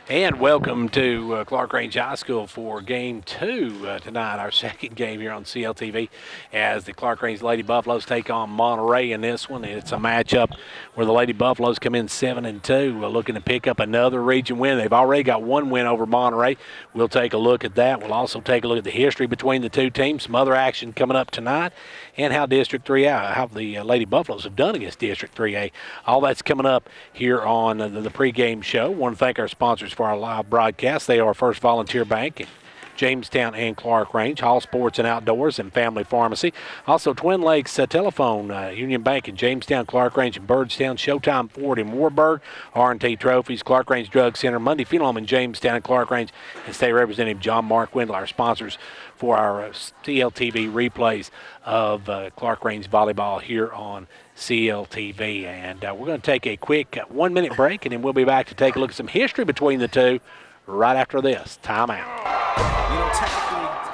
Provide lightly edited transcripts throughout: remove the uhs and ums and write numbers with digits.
And welcome to Clarkrange High School for Game 2 tonight, our second game here on CLTV, as the Clarkrange Lady Buffaloes take on Monterey in this one. It's a matchup where the Lady Buffaloes come in 7-2, looking to pick up another region win. They've already got one win over Monterey. We'll take a look at that. We'll also take a look at the history between the two teams, some other action coming up tonight, and how District 3A, how the Lady Buffaloes have done against District 3A. All that's coming up here on the pregame show. Want to thank our sponsors for our live broadcast. They are First Volunteer Bank in Jamestown and Clarkrange, Hall Sports and Outdoors, and Family Pharmacy. Also, Twin Lakes Telephone, Union Bank in Jamestown, Clarkrange, and Byrdstown, Showtime Ford in Warburg, R&T Trophies, Clarkrange Drug Center, Monday Phenome in Jamestown and Clarkrange, and State Representative John Mark Wendell, our sponsors for our CLTV replays of Clarkrange Volleyball here on CLTV. And we're going to take a quick 1-minute break, and then we'll be back to take a look at some history between the two right after this. Timeout.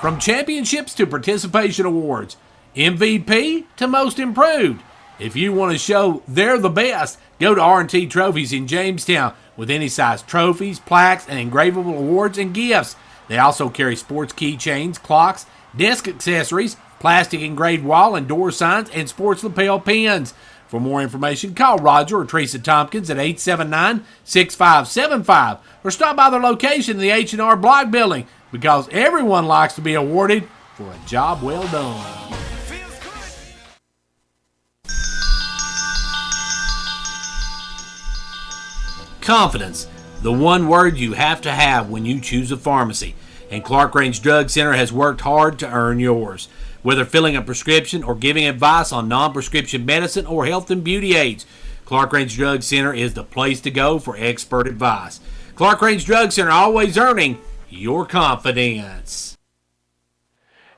From championships to participation awards, MVP to most improved. If you want to show they're the best, go to R&T Trophies in Jamestown with any size trophies, plaques, and engravable awards and gifts. They also carry sports keychains, clocks, desk accessories, plastic engraved wall and door signs, and sports lapel pins. For more information, call Roger or Teresa Tompkins at 879-6575 or stop by their location in the H&R Block Building, because everyone likes to be awarded for a job well done. Confidence, the one word you have to have when you choose a pharmacy, and Clarkrange Drug Center has worked hard to earn yours. Whether filling a prescription or giving advice on non-prescription medicine or health and beauty aids, Clarkrange Drug Center is the place to go for expert advice. Clarkrange Drug Center, always earning your confidence.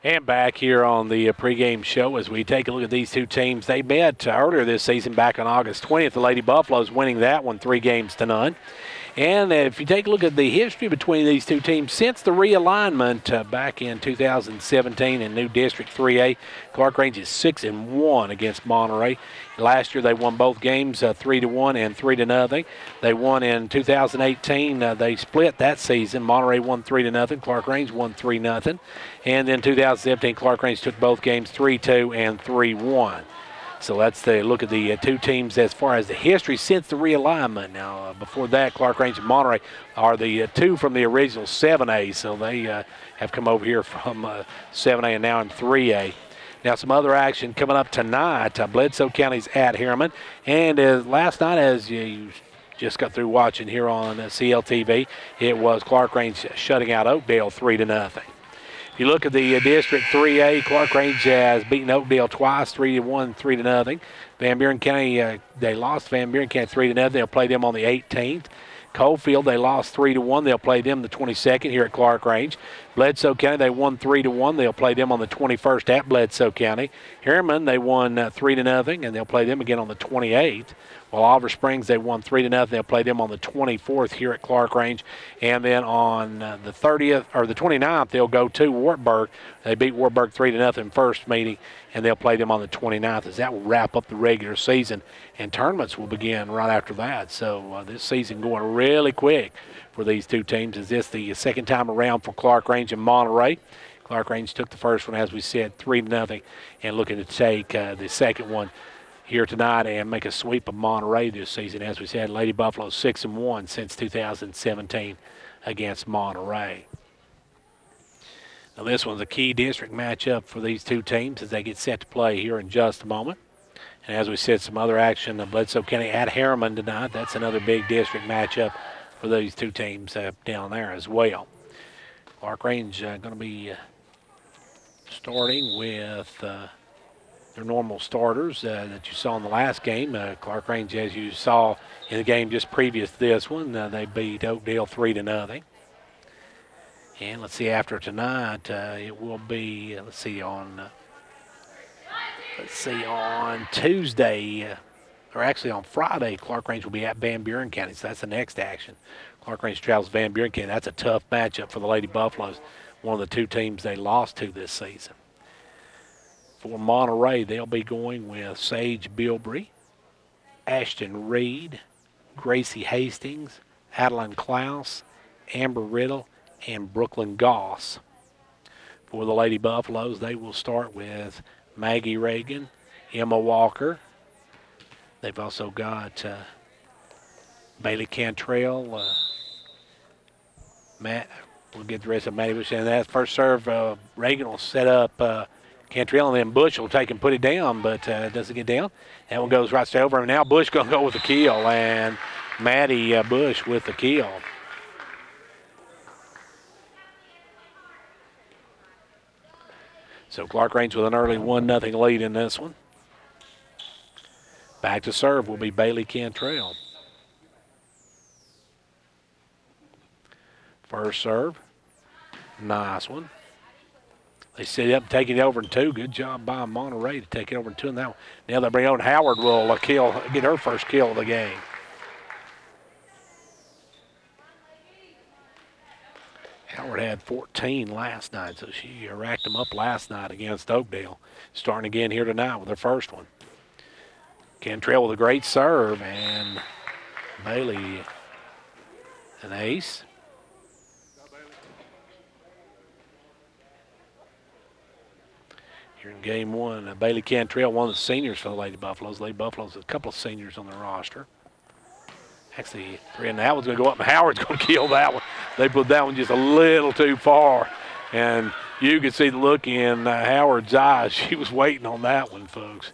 And back here on the pregame show as we take a look at these two teams. They met earlier this season back on August 20th. The Lady Buffaloes winning that one 3-0. And if you take a look at the history between these two teams since the realignment back in 2017 in new District 3A, Clarkrange is 6-1 against Monterey. Last year they won both games 3-1 and 3-0. They won in 2018. They split that season. Monterey won 3-0. Clarkrange won 3-0. And then 2017, Clarkrange took both games 3-2 and 3-1. So that's the look at the two teams as far as the history since the realignment. Now, before that, Clarkrange and Monterey are the two from the original 7A. So they have come over here from 7A and now in 3A. Now, some other action coming up tonight. Bledsoe County's at Harriman. And last night, as you just got through watching here on CLTV, it was Clarkrange shutting out Oakdale 3-0. If you look at the District 3A, Clarkrange has beaten Oakdale twice, 3-1, 3-0. Van Buren County, they lost Van Buren County 3-0. They'll play them on the 18th. Coalfield, they lost 3-1. They'll play them the 22nd here at Clarkrange. Bledsoe County, they won 3-1. They'll play them on the 21st at Bledsoe County. Harriman, they won 3-0, and they'll play them again on the 28th. While Oliver Springs, they won 3-0. They'll play them on the 24th here at Clarkrange. And then on the 30th or the 29th, they'll go to Wartburg. They beat Wartburg 3-0 first meeting, and they'll play them on the 29th, as that will wrap up the regular season. And tournaments will begin right after that. So this season going really quick for these two teams. Is this the second time around for Clarkrange and Monterey? Clarkrange took the first one, as we said, 3-0, and looking to take the second one here tonight and make a sweep of Monterey this season. As we said, Lady Buffalo 6-1 since 2017 against Monterey. Now this one's a key district matchup for these two teams as they get set to play here in just a moment. And as we said, some other action, Bledsoe County at Harriman tonight. That's another big district matchup for these two teams down there as well. Clarkrange going to be starting with their normal starters that you saw in the last game. Clarkrange, as you saw in the game just previous to this one, they beat Oakdale 3-0. And let's see, after tonight, it will be, on Tuesday, or actually on Friday, Clarkrange will be at Van Buren County. So that's the next action. Clarkrange travels Van Buren County. That's a tough matchup for the Lady Buffaloes, one of the two teams they lost to this season. For Monterey, they'll be going with Sage Bilbrey, Ashton Reed, Gracie Hastings, Adeline Klaus, Amber Riddle, and Brooklyn Goss. For the Lady Buffaloes, they will start with Maggie Reagan, Emma Walker. They've also got Bailey Cantrell, Matt. We'll get the rest of Maddie Bush. And that first serve, Reagan will set up Cantrell, and then Bush will take and put it down, but doesn't get down. That one goes right straight over. And now Bush going to go with the kill, and Maddie Bush with the kill. So Clarkrange with an early 1-0 lead in this one. Back to serve will be Bailey Cantrell. First serve. Nice one. They set it up and take it over in two. Good job by Monterey to take it over in two. And now they bring on Howard will get her first kill of the game. Howard had 14 last night, so she racked them up last night against Oakdale. Starting again here tonight with her first one. Cantrell with a great serve, and Bailey an ace. Here in game one, Bailey Cantrell, one of the seniors for the Lady Buffaloes. Lady Buffaloes, a couple of seniors on their roster. Actually, three, and that one's going to go up, and Howard's going to kill that one. They put that one just a little too far, and you could see the look in Howard's eyes. She was waiting on that one, folks.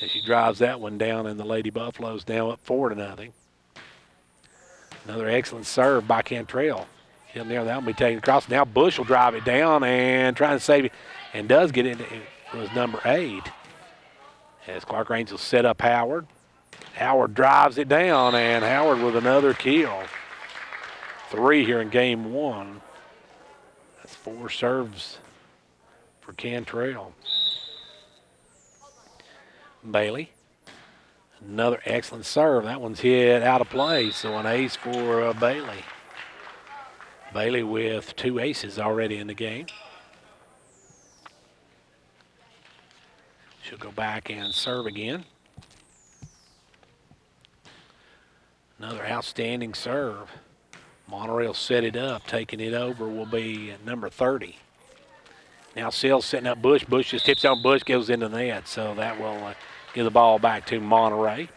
And she drives that one down, and the Lady Buffaloes now up 4-0. Another excellent serve by Cantrell. That one will be taken across. Now Bush will drive it down and try to save it, and does get it. It was number 8. As Clarkrange will set up Howard. Howard drives it down, and Howard with another kill. 3 here in game one. That's 4 serves for Cantrell. Bailey, another excellent serve. That one's hit out of play, so an ace for Bailey. Bailey with 2 aces already in the game. She'll go back and serve again. Another outstanding serve. Monterey will set it up. Taking it over will be number 30. Now Sills setting up Bush. Bush just tips on Bush, goes into the net. So that will give the ball back to Monterey.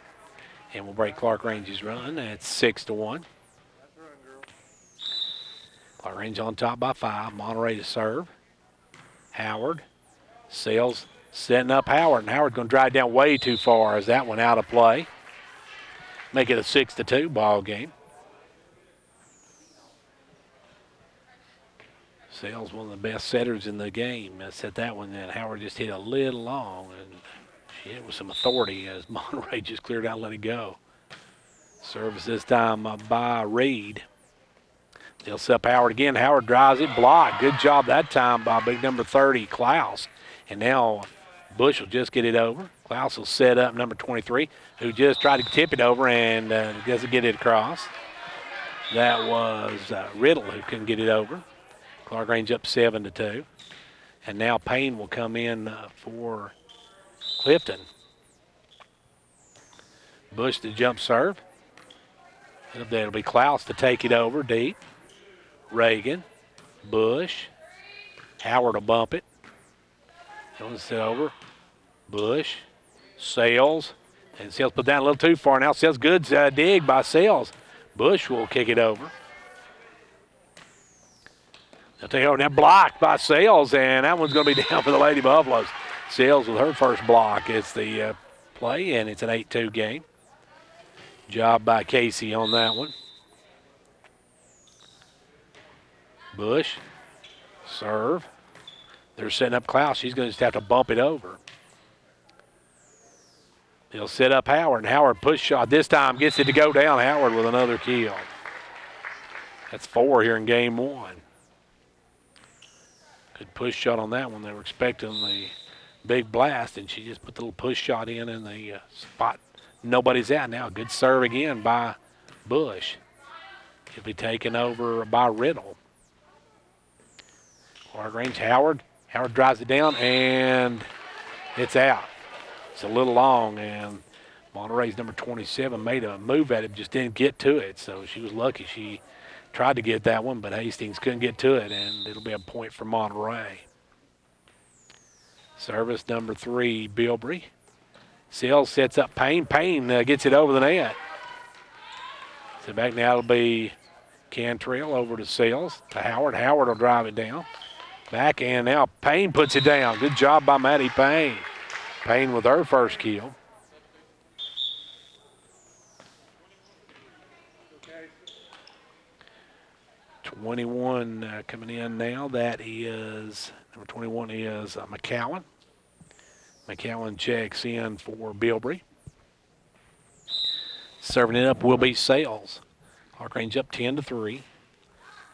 And we'll break Clarkrange's run. That's 6-1. Clarkrange on top by 5. Monterey to serve. Howard. Sills setting up Howard. And Howard's going to drive down way too far as that one out of play. Make it a 6-2 ball game. Sales one of the best setters in the game. Set that one, and Howard just hit a little long, and she hit with some authority as Monterey just cleared out and let it go. Service this time by Reed. They'll set up Howard again. Howard drives it, blocked. Good job that time by big number 30, Klaus. And now Bush will just get it over. Klaus will set up number 23, who just tried to tip it over and doesn't get it across. That was Riddle who couldn't get it over. Clarkrange up 7-2. And now Payne will come in for Clifton. Bush to jump serve. It'll be Klaus to take it over deep. Reagan, Bush, Howard will bump it. He'll set over. Bush, Sales, and Sales put down a little too far. Now Sales, good dig by Sales. Bush will kick it over. They'll take it over now, blocked by Sales, and that one's going to be down for the Lady Buffaloes. Sales with her first block. It's the play, and it's an 8-2 game. Job by Casey on that one. Bush, serve. They're setting up Klaus. She's going to just have to bump it over. He'll set up Howard, and Howard push shot. This time gets it to go down. Howard with another kill. That's 4 here in game one. Good push shot on that one. They were expecting the big blast, and she just put the little push shot in the spot. Nobody's out now. Good serve again by Bush. He'll be taken over by Riddle. Clarkrange, Howard. Howard drives it down, and it's out. It's a little long, and Monterey's number 27 made a move at it, just didn't get to it. So she was lucky. She tried to get that one, but Hastings couldn't get to it, and it'll be a point for Monterey. Service number 3, Bilbrey. Sells sets up Payne. Payne gets it over the net. So back now it'll be Cantrell over to Sells, to Howard. Howard will drive it down. Back, and now Payne puts it down. Good job by Maddie Payne. Payne with her first kill. .21 coming in now. That is, number 21 is McCowan. McCowan checks in for Bilbrey. Serving it up will be Sales. Clarkrange up 10-3.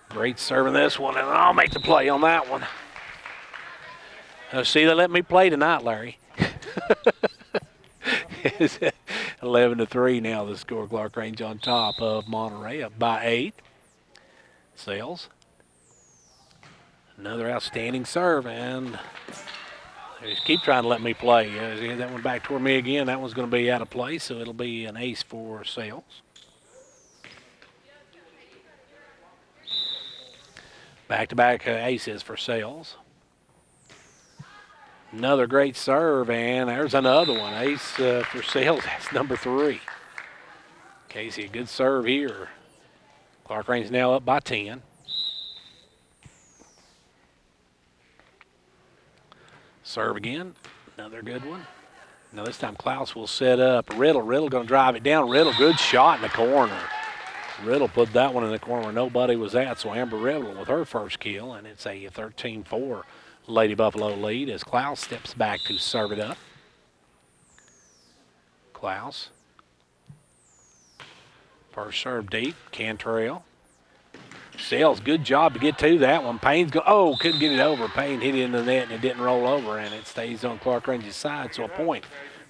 Great serving this one, and I'll make the play on that one. See, they let me play tonight, Larry. It's 11-3 now, the score. Clarkrange on top of Monterey, up by 8. Sales. Another outstanding serve, and they just keep trying to let me play. That one back toward me again. That one's going to be out of play, so it'll be an ace for Sales. Back-to-back aces for Sales. Another great serve, and there's another one. Ace for Sales. That's number 3. Casey, a good serve here. Clarkrange now up by 10. Serve again. Another good one. Now this time Klaus will set up Riddle. Riddle going to drive it down. Riddle, good shot in the corner. Riddle put that one in the corner where nobody was at, so Amber Riddle with her first kill, and it's a 13-4 Lady Buffalo lead as Klaus steps back to serve it up. Klaus. First serve deep, Cantrell. Sales, good job to get to that one. Payne's couldn't get it over. Payne hit it in the net and it didn't roll over, and it stays on Clarkrange's side, so a point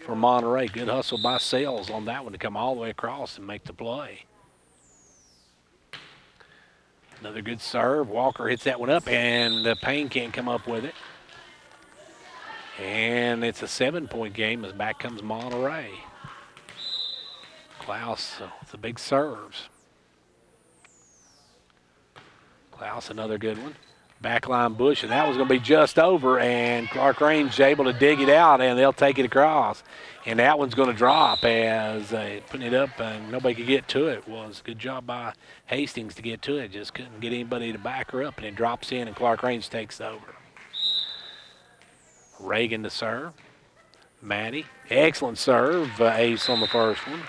for Monterey. Good hustle by Sales on that one to come all the way across and make the play. Another good serve. Walker hits that one up, and Payne can't come up with it. And it's a 7-point game as back comes Monterey. Klaus with the big serves. Klaus, another good one. Backline Bush, and that was going to be just over, and Clarkrange able to dig it out, and they'll take it across. And that one's going to drop as putting it up, and nobody could get to it. Was a good job by Hastings to get to it. Just couldn't get anybody to back her up, and it drops in, and Clarkrange takes over. Reagan to serve. Maddie, excellent serve. Ace on the first one.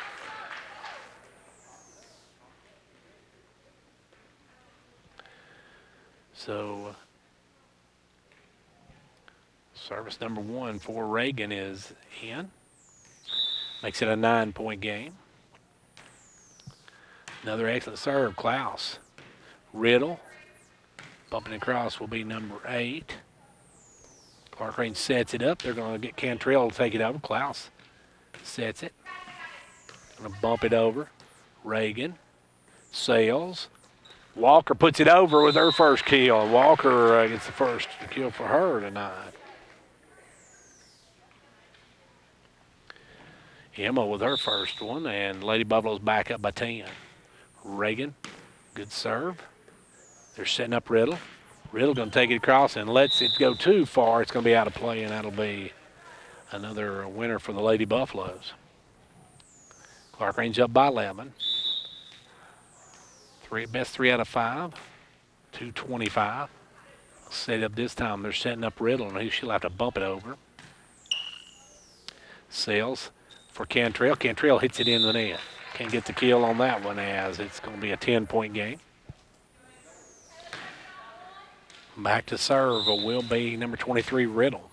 So, service number 1 for Reagan is in. Makes it a 9-point game. Another excellent serve, Klaus. Riddle. Bumping across will be number 8. Clarkrange sets it up. They're going to get Cantrell to take it over. Klaus sets it. Going to bump it over. Reagan. Sales. Walker puts it over with her first kill. Walker gets the first kill for her tonight. Emma with her first one, and Lady Buffalo's back up by 10. Reagan, good serve. They're setting up Riddle. Riddle going to take it across and lets it go too far. It's going to be out of play, and that'll be another winner for the Lady Buffaloes. Clarkrange up by 11. Best 3 out of 5. 225. Set it up this time. They're setting up Riddle, and she'll have to bump it over. Sales for Cantrell. Cantrell hits it in the net. Can't get the kill on that one as it's going to be a 10-point game. Back to serve will be number 23, Riddle.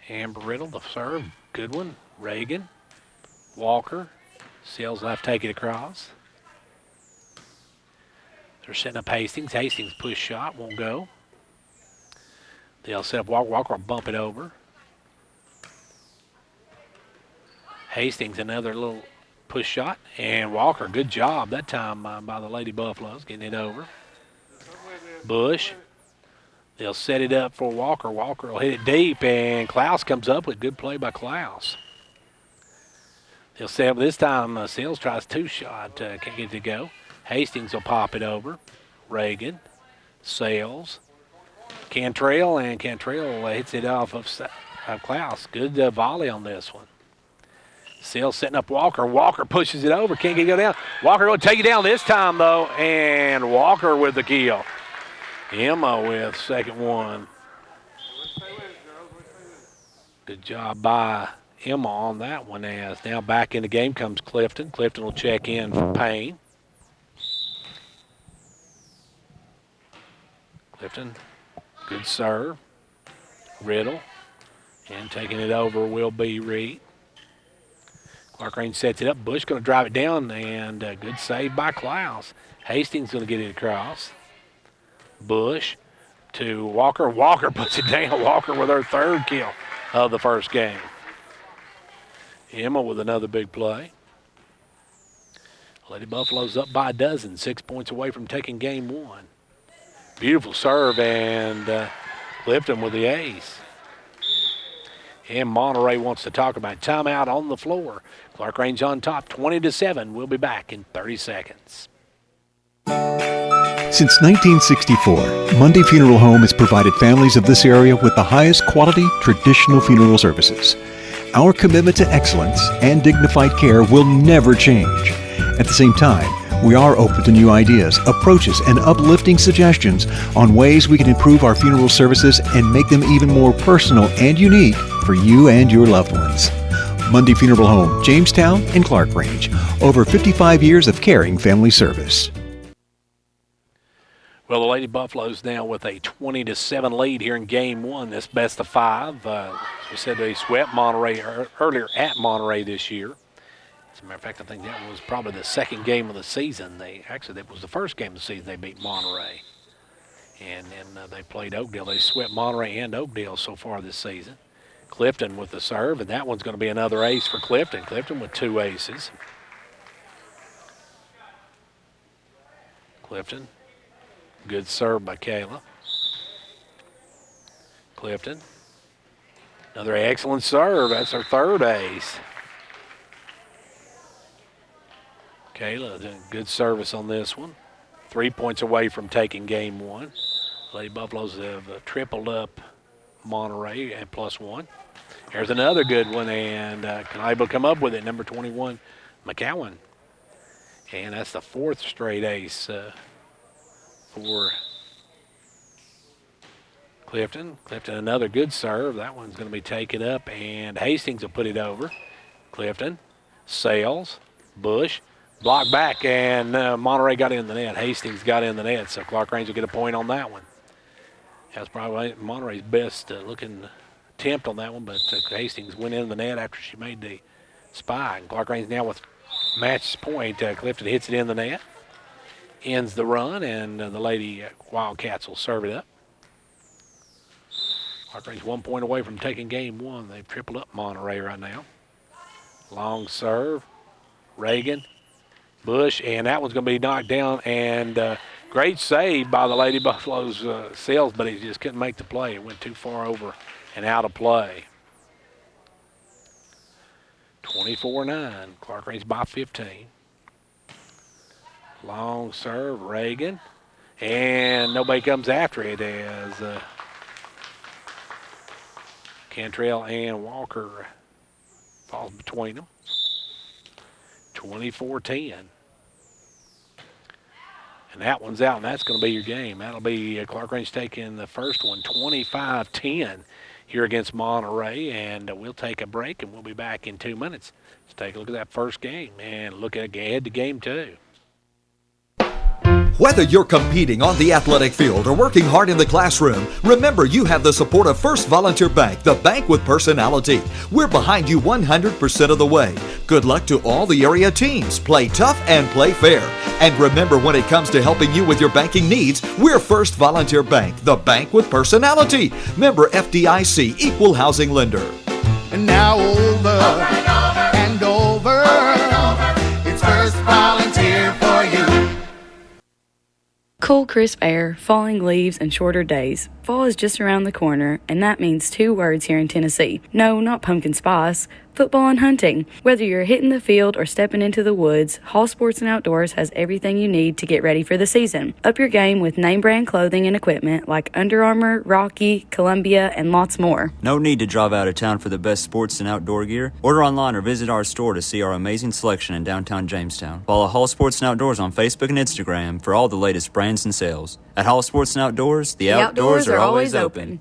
Amber Riddle, the serve. Good one. Reagan. Walker. Sales will have to take it across. They're setting up Hastings. Hastings push shot. Won't go. They'll set up Walker. Walker will bump it over. Hastings, another little push shot. And Walker, good job that time by the Lady Buffaloes, getting it over. Bush. They'll set it up for Walker. Walker will hit it deep, and Klaus comes up with good play by Klaus. He'll set up this time. Seals tries two shot. Can't get it to go. Hastings will pop it over. Reagan. Sales. Cantrell, and Cantrell hits it off of Klaus. Good volley on this one. Sales setting up Walker. Walker pushes it over. Can't get it go down. Walker going to take it down this time, though, and Walker with the kill. Emma with second one. Good job by Emma on that one. As now back in the game comes Clifton. Clifton will check in for Payne. Clifton, good serve. Riddle, and taking it over will be Reed. Clarkrange sets it up. Bush going to drive it down, and good save by Klaus. Hastings going to get it across. Bush to Walker. Walker puts it down. Walker with her third kill of the first game. Emma with another big play. Lady Buffalo's up by a dozen, 6 points away from taking game one. Beautiful serve, and Clifton with the ace. And Monterey wants to talk about timeout on the floor. Clarkrange on top, 20-7. We'll be back in 30 seconds. Since 1964, Monday Funeral Home has provided families of this area with the highest quality traditional funeral services. Our commitment to excellence and dignified care will never change. At the same time, we are open to new ideas, approaches, and uplifting suggestions on ways we can improve our funeral services and make them even more personal and unique for you and your loved ones. Monday Funeral Home, Jamestown and Clarkrange. Over 55 years of caring family service. Well, the Lady Buffaloes now with a 20-7 lead here in game one. This best of five. As we said, they swept Monterey earlier at Monterey this year. As a matter of fact, I think that was probably the second game of the season. That was the first game of the season they beat Monterey. And then they played Oakdale. They swept Monterey and Oakdale so far this season. Clifton with the serve, and that one's going to be another ace for Clifton. Clifton with two aces. Clifton. Good serve by Kayla. Clifton. Another excellent serve. That's her third ace. Kayla doing good service on this one. 3 points away from taking game one. Lady Buffaloes have tripled up Monterey at +1. There's another good one, and can able to come up with it, number 21, McCowan. And that's the fourth straight ace for Clifton. Clifton, another good serve. That one's going to be taken up, and Hastings will put it over. Clifton, Sales, Bush, blocked back, and Monterey got in the net. Hastings got in the net, so Clarkrange will get a point on that one. That's probably Monterey's best looking attempt on that one, but Hastings went in the net after she made the spy. And Clarkrange now with match point. Clifton hits it in the net, ends the run, and the Lady Wildcats will serve it up. Clarkrange 1 point away from taking game one. They've tripled up Monterey right now. Long serve, Reagan, Bush, and that one's going to be knocked down, and great save by the Lady Buffaloes Sales, but he just couldn't make the play. It went too far over and out of play. 24-9, Clarkrange by 15. Long serve, Reagan, and nobody comes after it as Cantrell and Walker falls between them. 24-10. And that one's out, and that's going to be your game. That'll be Clarkrange taking the first one, 25-10 here against Monterey. And we'll take a break, and we'll be back in 2 minutes. Let's take a look at that first game and look ahead to game two. Whether you're competing on the athletic field or working hard in the classroom, remember you have the support of First Volunteer Bank, the bank with personality. We're behind you 100% of the way. Good luck to all the area teams. Play tough and play fair. And remember, when it comes to helping you with your banking needs, we're First Volunteer Bank, the bank with personality. Member FDIC, Equal Housing Lender. And now over and over, it's First Volunteer for you. Cool, crisp air, falling leaves, and shorter days. Fall is just around the corner, and that means 2 words here in Tennessee. No, not pumpkin spice. Football and hunting. Whether you're hitting the field or stepping into the woods, Hall Sports and Outdoors has everything you need to get ready for the season. Up your game with name brand clothing and equipment like Under Armour, Rocky, Columbia, and lots more. No need to drive out of town for the best sports and outdoor gear. Order online or visit our store to see our amazing selection in downtown Jamestown. Follow Hall Sports and Outdoors on Facebook and Instagram for all the latest brands and sales. At Hall Sports and Outdoors, the outdoors are always open.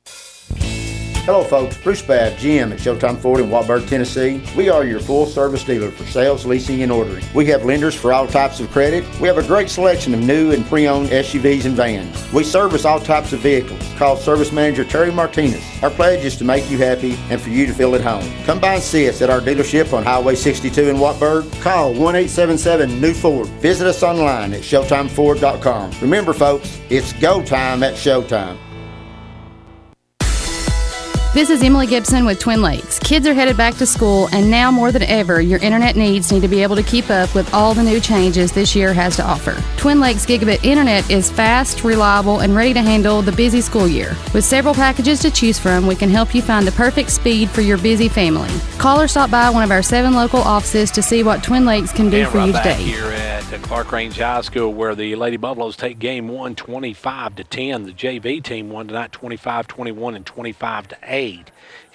Hello folks, Bruce Babb, GM at Showtime Ford in Watburg, Tennessee. We are your full service dealer for sales, leasing, and ordering. We have lenders for all types of credit. We have a great selection of new and pre-owned SUVs and vans. We service all types of vehicles. Call Service Manager Terry Martinez. Our pledge is to make you happy and for you to feel at home. Come by and see us at our dealership on Highway 62 in Watburg. Call 1-877-NEW-FORD. Visit us online at ShowtimeFord.com. Remember folks, it's go time at Showtime. This is Emily Gibson with Twin Lakes. Kids are headed back to school, and now more than ever, your internet needs need to be able to keep up with all the new changes this year has to offer. Twin Lakes Gigabit Internet is fast, reliable, and ready to handle the busy school year. With several packages to choose from, we can help you find the perfect speed for your busy family. Call or stop by one of our 7 local offices to see what Twin Lakes can do for you today. Here at Clarkrange High School, where the Lady Buffaloes take game 1 25-10. The JV team won tonight 25-21 and 25-8.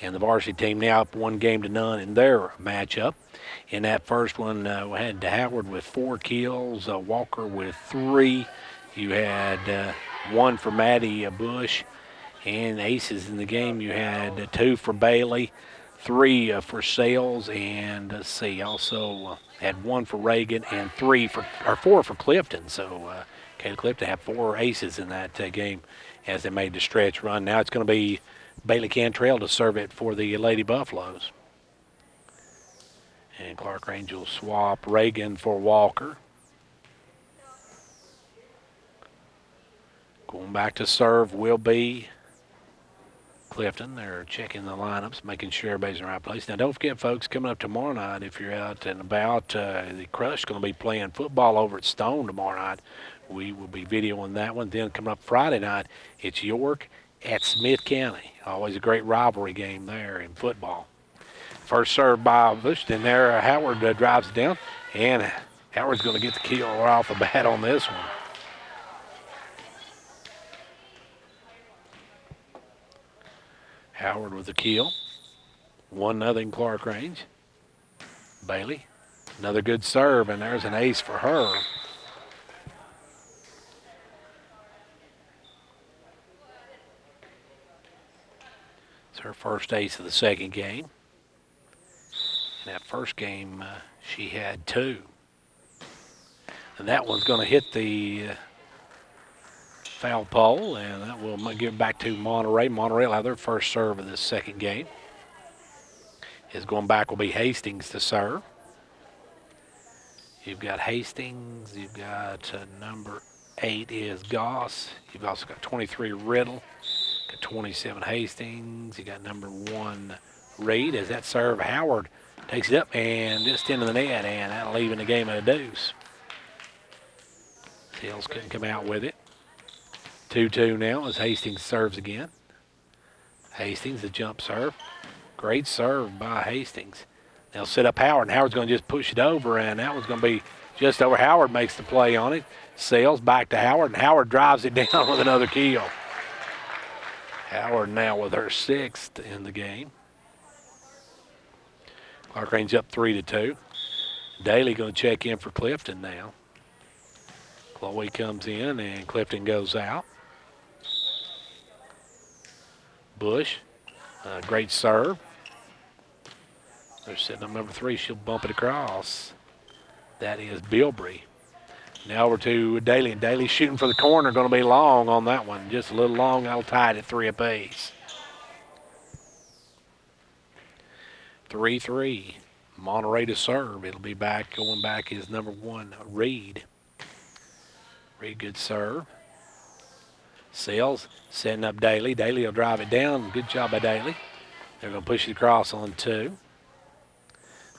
And the varsity team now up 1 game to none in their matchup. In that first one, we had Howard with 4 kills, Walker with 3. You had 1 for Maddie Bush, and aces in the game. You had 2 for Bailey, 3 for Sales, and let's see, also had 1 for Reagan and 4 for Clifton. So Kayla Clifton had 4 aces in that game as they made the stretch run. Now it's going to be Bailey Cantrell to serve it for the Lady Buffaloes. And Clarkrange will swap Reagan for Walker. Going back to serve will be Clifton. They're checking the lineups, making sure everybody's in the right place. Now, don't forget, folks, coming up tomorrow night, if you're out and about, the Crush is going to be playing football over at Stone tomorrow night. We will be videoing that one. Then coming up Friday night, it's York at Smith County. Always a great rivalry game there in football. First serve by Bush. Then there, Howard drives it down, and Howard's going to get the kill right off the bat on this one. Howard with the kill. 1-0 Clarkrange. Bailey, another good serve, and there's an ace for her. It's her first ace of the second game. In that first game, she had 2. And that one's going to hit the foul pole, and that will give it back to Monterey. Monterey will have their first serve of this second game. His going back will be Hastings to serve. You've got Hastings. You've got number 8 is Goss. You've also got 23 Riddle. Got 27 Hastings. You got number 1 Reed. As that serve, Howard takes it up and just into the net, and that'll even the game at a deuce. Hills couldn't come out with it. 2-2 now as Hastings serves again. Hastings, the jump serve. Great serve by Hastings. They'll set up Howard, and Howard's going to just push it over, and that one's going to be just over. Howard makes the play on it. Sails back to Howard, and Howard drives it down with another kill. Howard now with her 6th in the game. Clarkrange up 3-2. Daly going to check in for Clifton now. Chloe comes in, and Clifton goes out. Bush, great serve. They're setting up number 3. She'll bump it across. That is Bilbrey. Now over to Daly, and Daly shooting for the corner. Going to be long on that one. Just a little long. That'll tie it at 3 apiece. 3-3. Monterey to serve. It'll be back. Going back is number 1, Reed. Reed, good serve. Sells, setting up Daly. Daly will drive it down. Good job by Daly. They're going to push it across on 2.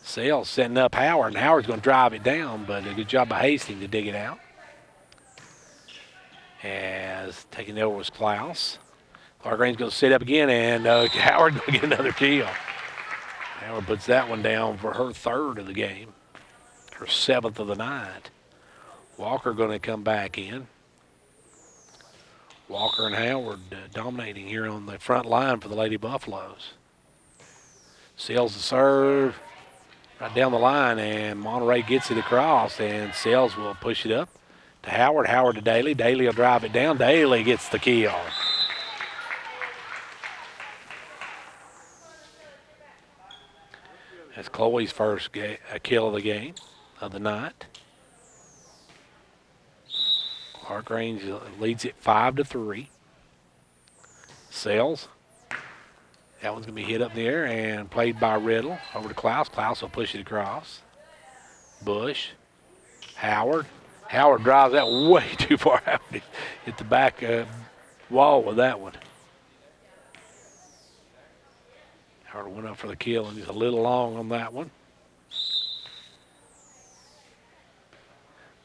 Sells setting up Howard, and Howard's going to drive it down, but a good job by Hastings to dig it out. As taking it over was Klaus. Clarkrange going to sit up again, and Howard going to get another kill. Howard puts that one down for her third of the game, her seventh of the night. Walker going to come back in. Walker and Howard dominating here on the front line for the Lady Buffaloes. Sells the serve right down the line, and Monterey gets it across, and Sells will push it up to Howard. Howard to Daly. Daly will drive it down. Daly gets the kill. That's Chloe's first kill of the game, of the night. Clarkrange leads it 5-3. Sells. That one's going to be hit up in the air and played by Riddle. Over to Klaus. Klaus will push it across. Bush. Howard. Howard drives that way too far out. Hit the back wall with that one. Howard went up for the kill, and he's a little long on that one.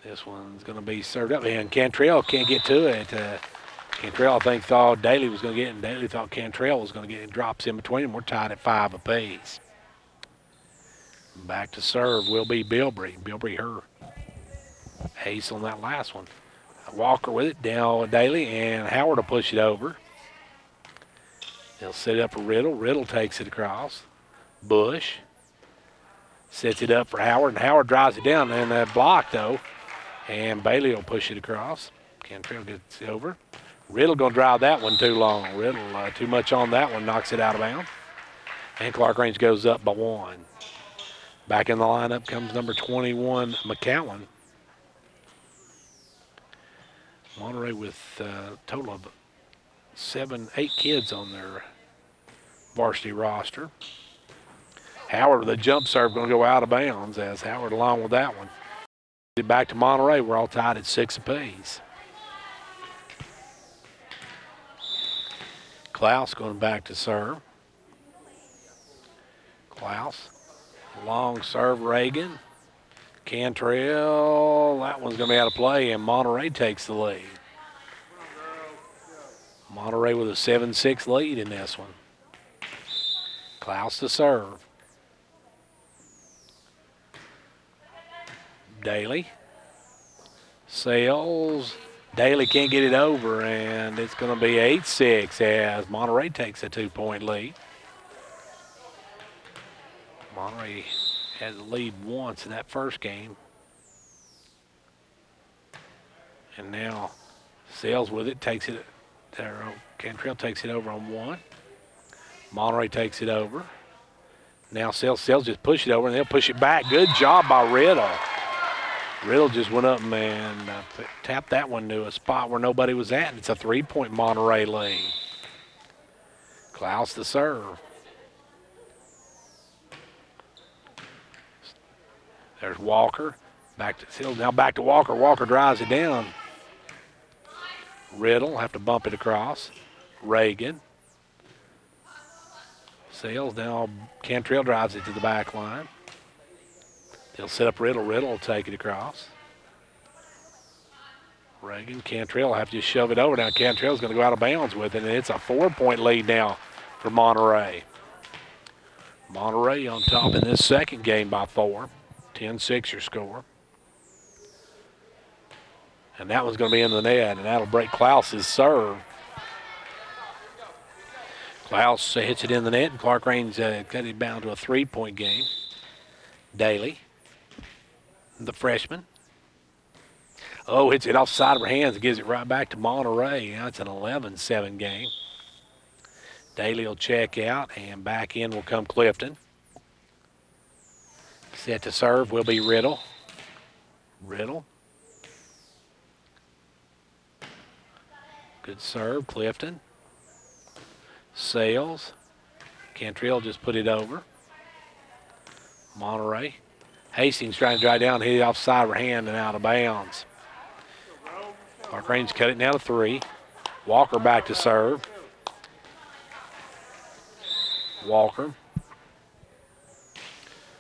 This one's going to be served up, and Cantrell can't get to it. Cantrell, I think, thought Daly was going to get it, and Daly thought Cantrell was going to get it. And drops in between them. We're tied at 5 apiece. Back to serve will be Bilbrey. Bilbrey, her ace on that last one. Walker with it, down Daly, and Howard will push it over. They'll set it up for Riddle. Riddle takes it across. Bush sets it up for Howard, and Howard drives it down, and that block, though. And Bailey will push it across. Cantrell gets it over. Riddle going to drive that one too long. Riddle too much on that one, knocks it out of bounds. And Clarkrange goes up by 1. Back in the lineup comes number 21, McCowan. Monterey with a total of 8 kids on their varsity roster. Howard with a jump serve going to go out of bounds as Howard along with that one. Back to Monterey. We're all tied at 6 apiece. Klaus going back to serve. Klaus. Long serve, Reagan. Cantrell. That one's going to be out of play, and Monterey takes the lead. Monterey with a 7-6 lead in this one. Klaus to serve. Daly. Sales. Daly can't get it over, and it's going to be 8-6 as Monterey takes a 2-point lead. Monterey had the lead once in that first game. And now Sales with it, takes it. Cantrell takes it over on 1. Monterey takes it over. Now Sales just push it over, and they'll push it back. Good job by Riddle. Riddle just went up and tapped that one to a spot where nobody was at, and it's a 3-point Monterey lead. Klaus to serve. There's Walker. Back to Sales. Now back to Walker. Walker drives it down. Riddle have to bump it across. Reagan. Sales now. Cantrell drives it to the back line. They'll set up Riddle. Riddle will take it across. Reagan. Cantrell will have to just shove it over. Now Cantrell's going to go out of bounds with it, and it's a 4-point lead now for Monterey. Monterey on top in this second game by 4. 10-6 your score. And that one's going to be in the net, and that'll break Klaus's serve. Klaus hits it in the net, and Clarkrange got it down to a 3-point game. Daly, the freshman. Oh, hits it off the side of her hands and gives it right back to Monterey. Now it's an 11-7 game. Daly will check out, and back in will come Clifton. Set to serve will be Riddle. Riddle. Good serve, Clifton. Sales. Cantrell just put it over. Monterey. Hastings trying to drive down, hit it off the side of her hand and out of bounds. Clarkrange cut it now to 3. Walker back to serve. Walker.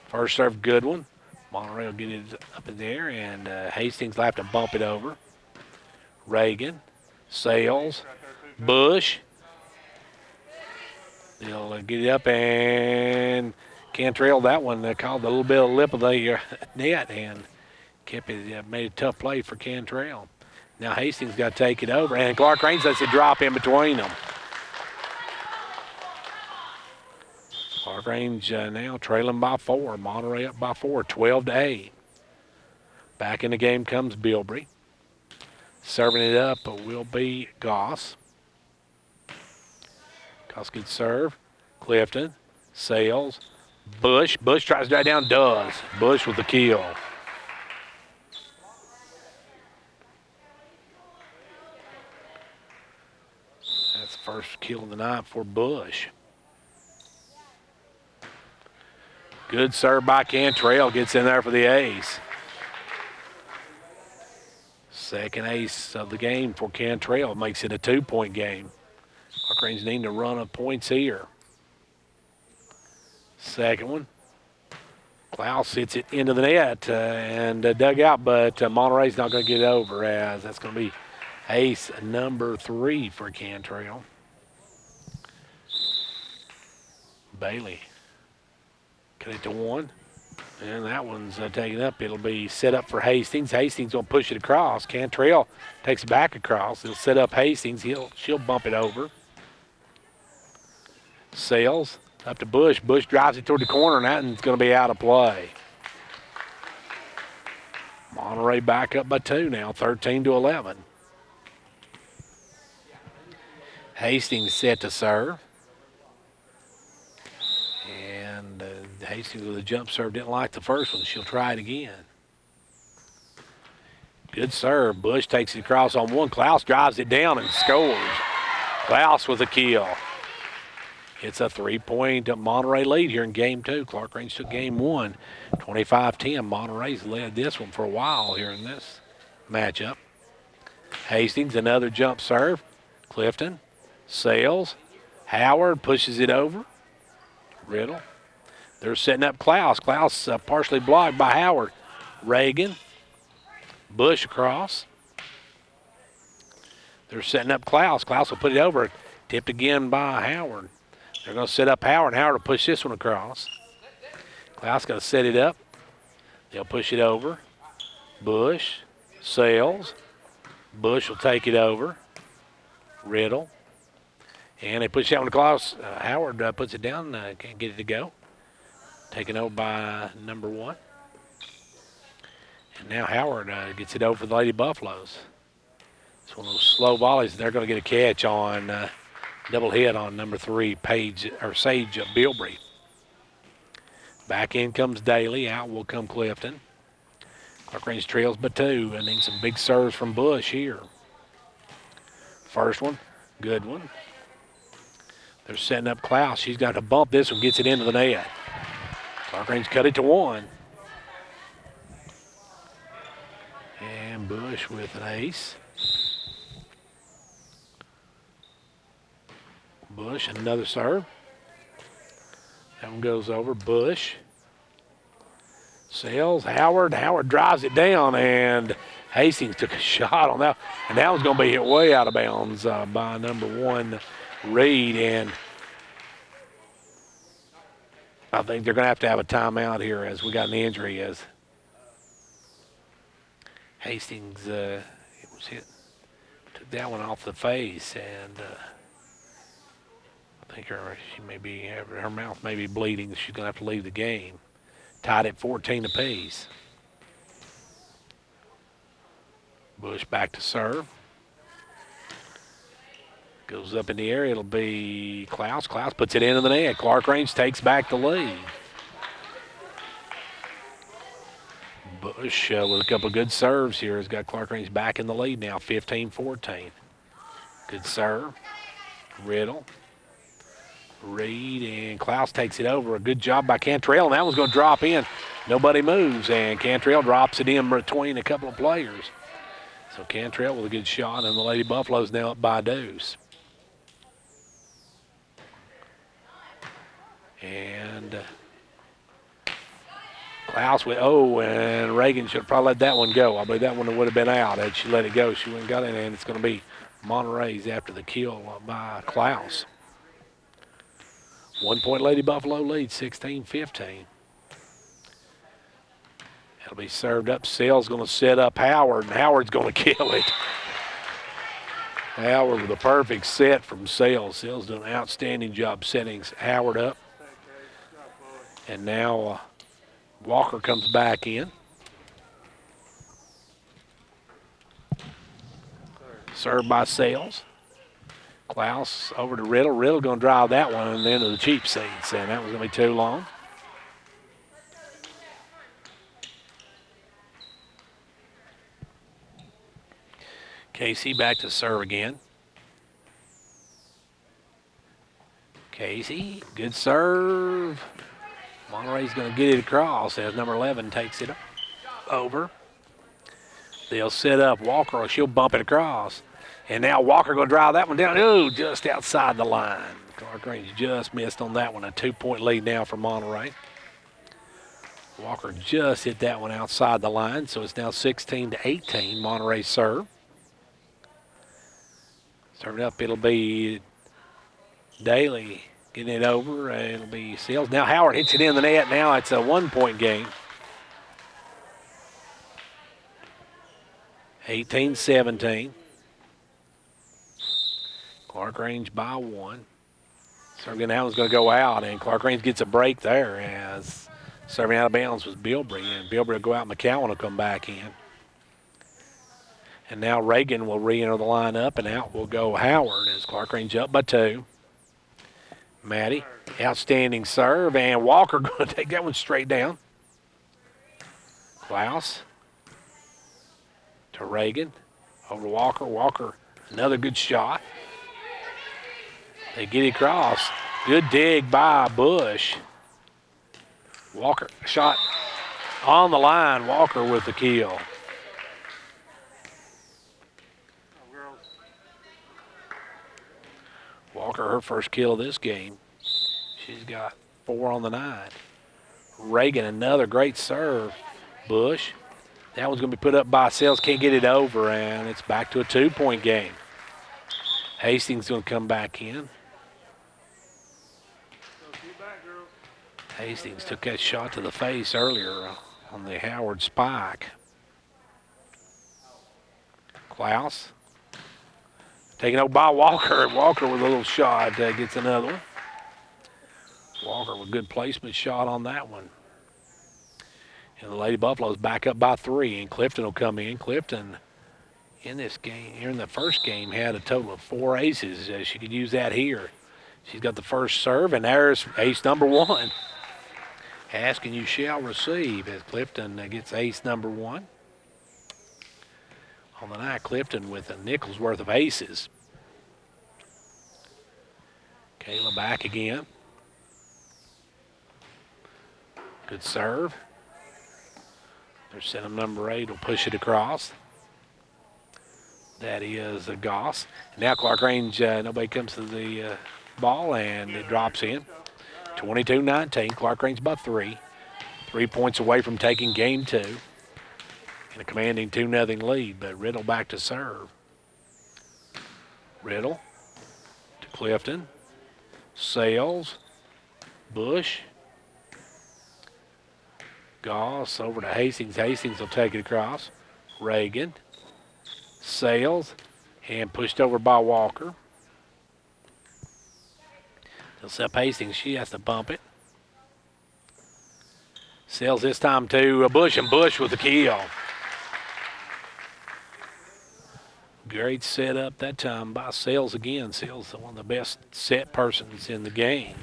First serve, good one. Monterey will get it up in there, and Hastings will have to bump it over. Reagan. Sales. Bush. They'll get it up, and Cantrell, that one called a little bit of lip of the net and kept it, made a tough play for Cantrell. Now Hastings got to take it over, and Clarkrange lets it drop in between them. Clarkrange now trailing by 4. Monterey up by 4, 12-8. Back in the game comes Bilbrey. Serving it up will be Goss. Goss good serve. Clifton, Sales, Bush. Bush tries to drive down, does. Bush with the kill. That's the first kill of the night for Bush. Good serve by Cantrell, gets in there for the ace. Second ace of the game for Cantrell, makes it a 2-point game. Clarkrange needing to run up points here. Second one. Klaus hits it into the net and dug out, but Monterey's not going to get it over, as that's going to be ace number 3 for Cantrell. Bailey cut it to 1, and that one's taken up. It'll be set up for Hastings. Hastings will push it across. Cantrell takes it back across. He'll set up Hastings. She'll bump it over. Sales up to Bush. Bush drives it toward the corner, and that one's going to be out of play. Monterey back up by 2 now, 13-11. Hastings set to serve. And Hastings with a jump serve didn't like the first one. She'll try it again. Good serve. Bush takes it across on 1. Klaus drives it down and scores. Klaus with a kill. It's a 3-point Monterey lead here in game 2. Clarkrange took game 1, 25-10. Monterey's led this one for a while here in this matchup. Hastings, another jump serve. Clifton, Sales, Howard pushes it over. Riddle. They're setting up Klaus. Klaus partially blocked by Howard. Reagan, Bush across. They're setting up Klaus. Klaus will put it over. Tipped again by Howard. They're going to set up Howard. Howard will push this one across. Klaus got to set it up. They'll push it over. Bush, Sales. Bush will take it over. Riddle. And they push that one to Klaus. Howard puts it down. Can't get it to go. Taken over by number 1. And now Howard gets it over for the Lady Buffaloes. It's one of those slow volleys. They're going to get a catch on double hit on number 3, Sage Bilbrey. Back in comes Daly. Out will come Clifton. Clarkrange trails by 2 and needs some big serves from Bush here. First one, good one. They're setting up Klaus. She's got to bump this one, gets it into the net. Clarkrange cut it to 1. And Bush with an ace. Bush, another serve. That one goes over. Bush. Sales, Howard. Howard drives it down, and Hastings took a shot on that. And that one's going to be hit way out of bounds by number 1, Reed. And I think they're going to have a timeout here as we got an injury as Hastings it was hit, took that one off the face, and I think her mouth may be bleeding. She's going to have to leave the game. Tied at 14 apiece. Bush back to serve. Goes up in the air. It'll be Klaus. Klaus puts it into the net. Clarkrange takes back the lead. Bush with a couple of good serves here has got Clarkrange back in the lead now, 15-14. Good serve. Riddle. Reed, and Klaus takes it over. A good job by Cantrell, and that one's going to drop in. Nobody moves, and Cantrell drops it in between a couple of players. So Cantrell with a good shot, and the Lady Buffaloes now up by a deuce. And Klaus with, and Reagan should have probably let that one go. I believe that one would have been out had she let it go. She wouldn't got it, and it's going to be Monterey's after the kill by Klaus. 1-point Lady Buffalo lead, 16-15. That'll be served up. Sale's going to set up Howard, and Howard's going to kill it. Howard with a perfect set from Sales. Sales done an outstanding job setting Howard up. And now Walker comes back in. Served by Sales. Klaus over to Riddle. Riddle going to drive that one and into the cheap seats, and that was going to be too long. Casey back to serve again. Casey, good serve. Monterey's going to get it across as number 11 takes it over. They'll set up Walker, or she'll bump it across. And now Walker going to drive that one down. Ooh, just outside the line. Clarkrange just missed on that one. A 2-point lead now for Monterey. Walker just hit that one outside the line, so it's now 16-18. Monterey serve. Serving up, it'll be Daly getting it over. It'll be Sales. Now Howard hits it in the net. Now it's a 1-point game. 18-17. Clarkrange by 1. Serving that one's going to go out, and Clarkrange gets a break there as serving out of bounds was Bilbrey, and Bilbrey will go out. McCowan will come back in. And now Reagan will re-enter the lineup, and out will go Howard as Clarkrange up by 2. Maddie, outstanding serve, and Walker going to take that one straight down. Klaus to Reagan, over to Walker. Walker, another good shot. They get it across. Good dig by Bush. Walker, shot on the line. Walker with the kill. Walker, her first kill of this game. She's got 4 on the night. Reagan, another great serve. Bush. That one's going to be put up by Sales. Can't get it over, and it's back to a 2-point game. Hastings going to come back in. Hastings took that shot to the face earlier on the Howard spike. Klaus. Taken over by Walker. Walker with a little shot gets another one. Walker with good placement shot on that one. And the Lady Buffaloes back up by 3, and Clifton will come in. Clifton in this game, here in the first game, had a total of 4 aces. She could use that here. She's got the first serve, and there's ace number 1. Ask and you shall receive as Clifton gets ace number 1. On the night, Clifton with a nickel's worth of aces. Kayla back again. Good serve. Their center number 8 will push it across. That is a Goss. Now Clarkrange, nobody comes to the ball, and it drops in. 22-19, Clarkrange by 3. 3 points away from taking game 2. And a commanding 2-0 lead, but Riddle back to serve. Riddle to Clifton. Sales. Bush. Goss over to Hastings. Hastings will take it across. Reagan. Sales. And pushed over by Walker. They'll set up Hastings. She has to bump it. Sales this time to Bush, and Bush with the kill. Great setup that time by Sales again. Sales one of the best set persons in the game.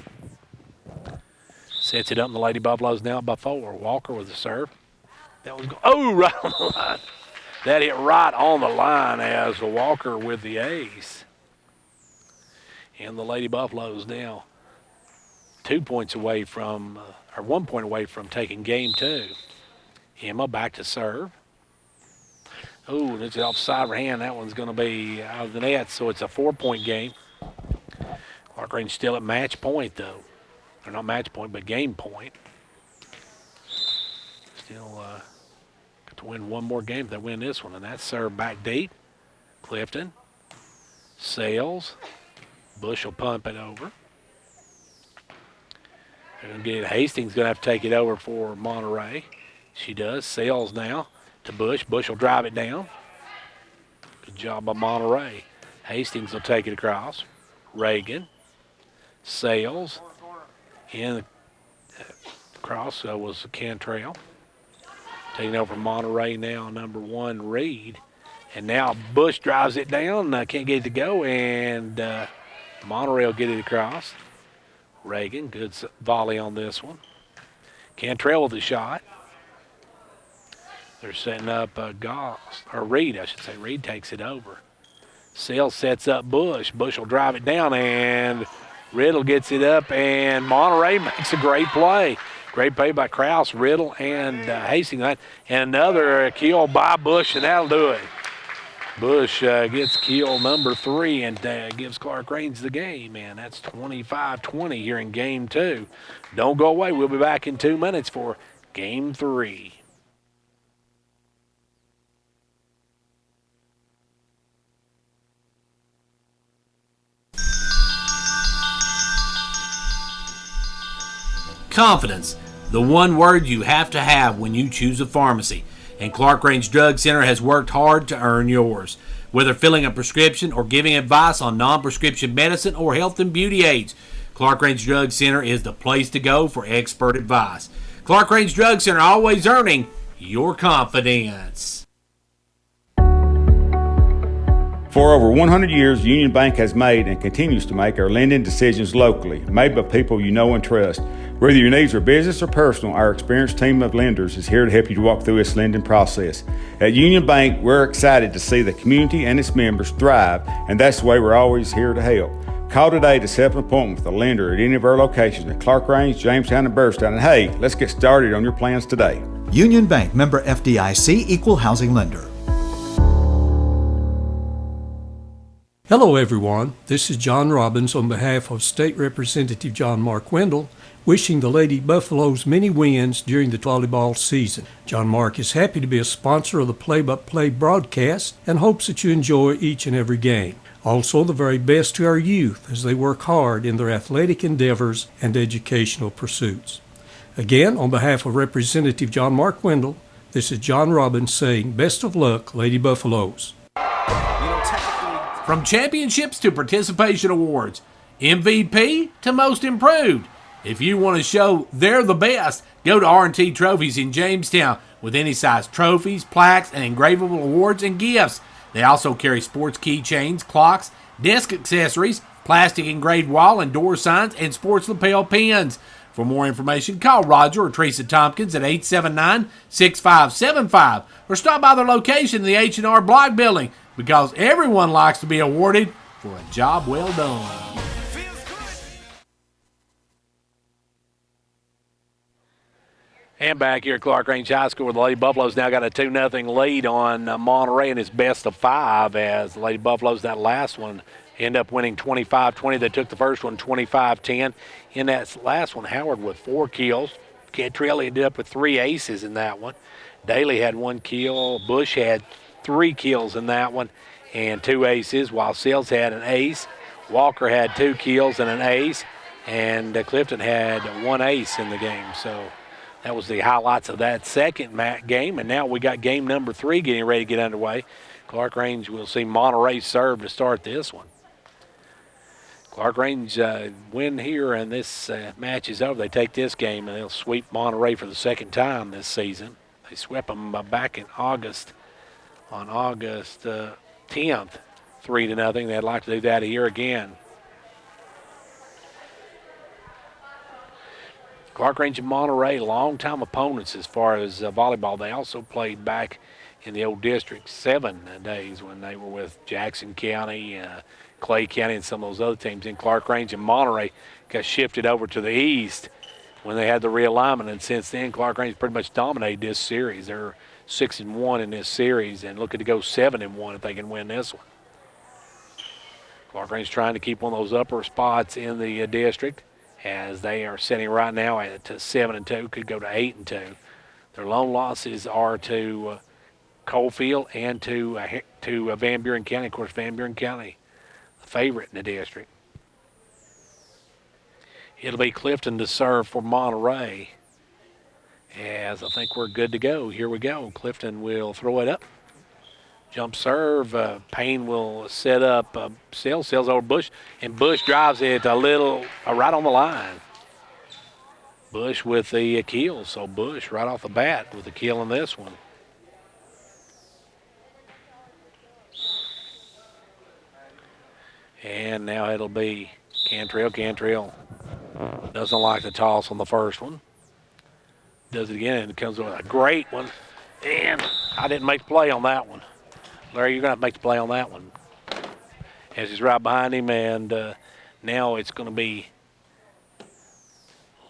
Sets it up, and the Lady Buffaloes now by 4. Walker with the serve. That was right on the line. That hit right on the line as Walker with the ace. And the Lady Buffaloes now 2 points away from, or 1 point away from taking game 2. Emma back to serve. Oh, that's offside of her hand. That one's going to be out of the net, so it's a 4-point game. Clarkrange still at match point, though. Or not match point, but game point. Still got to win one more game if they win this one, and that's served back deep. Clifton. Sales. Bush will pump it over. Hastings going to have to take it over for Monterey. She does. Sales now to Bush. Bush will drive it down. Good job by Monterey. Hastings will take it across. Reagan. Sales. And across was Cantrell. Taking over Monterey now, number 1, Reed. And now Bush drives it down. Can't get it to go, and Monterey will get it across. Reagan, good volley on this one. Cantrell with the shot. They're setting up Reed, I should say. Reed takes it over. Sales sets up Bush. Bush will drive it down, and Riddle gets it up, and Monterey makes a great play. Great play by Krause, Riddle, and Hastings. And another kill by Bush, and that'll do it. Bush gets kill number 3 and gives Clarkrange the game, and that's 25-20 here in Game 2. Don't go away. We'll be back in 2 minutes for Game 3. Confidence, the one word you have to have when you choose a pharmacy. And Clarkrange Drug Center has worked hard to earn yours. Whether filling a prescription or giving advice on non-prescription medicine or health and beauty aids, Clarkrange Drug Center is the place to go for expert advice. Clarkrange Drug Center, always earning your confidence. For over 100 years, Union Bank has made and continues to make our lending decisions locally, made by people you know and trust. Whether your needs are business or personal, our experienced team of lenders is here to help you walk through this lending process. At Union Bank, we're excited to see the community and its members thrive, and that's the way we're always here to help. Call today to set up an appointment with a lender at any of our locations at Clarkrange, Jamestown, and Burstown. And hey, let's get started on your plans today. Union Bank, member FDIC, equal housing lender. Hello everyone, this is John Robbins on behalf of State Representative John Mark Wendell, wishing the Lady Buffaloes many wins during the volleyball season. John Mark is happy to be a sponsor of the play-by-play broadcast and hopes that you enjoy each and every game. Also, the very best to our youth as they work hard in their athletic endeavors and educational pursuits. Again, on behalf of Representative John Mark Wendell, this is John Robbins saying best of luck, Lady Buffaloes. From championships to participation awards, MVP to most improved. If you want to show they're the best, go to R&T Trophies in Jamestown with any size trophies, plaques, and engravable awards and gifts. They also carry sports keychains, clocks, desk accessories, plastic engraved wall and door signs, and sports lapel pins. For more information, call Roger or Teresa Tompkins at 879-6575 or stop by their location in the H&R Block Building, because everyone likes to be awarded for a job well done. And back here at Clarkrange High School, where the Lady Buffaloes now got a 2-0 lead on Monterey in its best of 5, as the Lady Buffaloes, that last one, end up winning 25-20. They took the first one 25-10. In that last one, Howard with 4 kills. Cantrell ended up with 3 aces in that one. Daly had 1 kill. Bush had 3 kills in that one and 2 aces, while Sills had an ace. Walker had 2 kills and an ace, and Clifton had 1 ace in the game. So that was the highlights of that second game, and now we got game number 3 getting ready to get underway. Clarkrange will see Monterey serve to start this one. Clarkrange win here, and this match is over. They take this game, and they'll sweep Monterey for the second time this season. They swept them back in August, on August 10th, 3-0. They'd like to do that here again. Clarkrange and Monterey, long-time opponents as far as volleyball. They also played back in the old District 7 days when they were with Jackson County, Clay County, and some of those other teams. In Clarkrange and Monterey got shifted over to the east when they had the realignment, and since then Clarkrange pretty much dominated this series. They're 6-1 in this series and looking to go 7-1 if they can win this one. Clarkrange trying to keep one of those upper spots in the district, as they are sitting right now at 7-2, could go to 8-2. Their lone losses are to Coalfield and to Van Buren County. Of course, Van Buren County, the favorite in the district. It'll be Clifton to serve for Monterey. As I think we're good to go. Here we go. Clifton will throw it up. Jump serve. Payne will set up Sales over Bush, and Bush drives it a little right on the line. Bush with the keel, so Bush right off the bat with the keel in this one. And now it'll be Cantrell. Cantrell doesn't like the toss on the first one. Does it again, and it comes with a great one. And I didn't make the play on that one. Larry, you're going to have to make the play on that one. As he's right behind him, and now it's going to be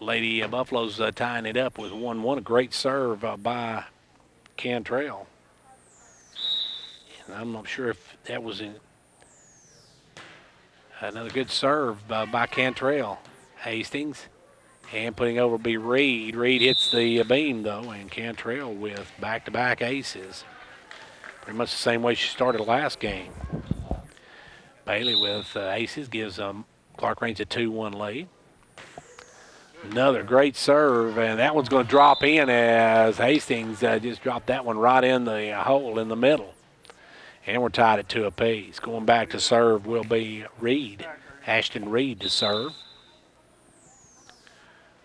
Lady Buffalo's tying it up with 1-1. A great serve by Cantrell. And I'm not sure if that was in. Another good serve by Cantrell. Hastings. And putting over be Reed. Reed hits the beam, though, and Cantrell with back-to-back aces. Pretty much the same way she started last game. Bailey with aces gives Clarkrange a 2-1 lead. Another great serve, and that one's going to drop in as Hastings just dropped that one right in the hole in the middle. And we're tied at 2 apiece. Going back to serve will be Reed. Ashton Reed to serve.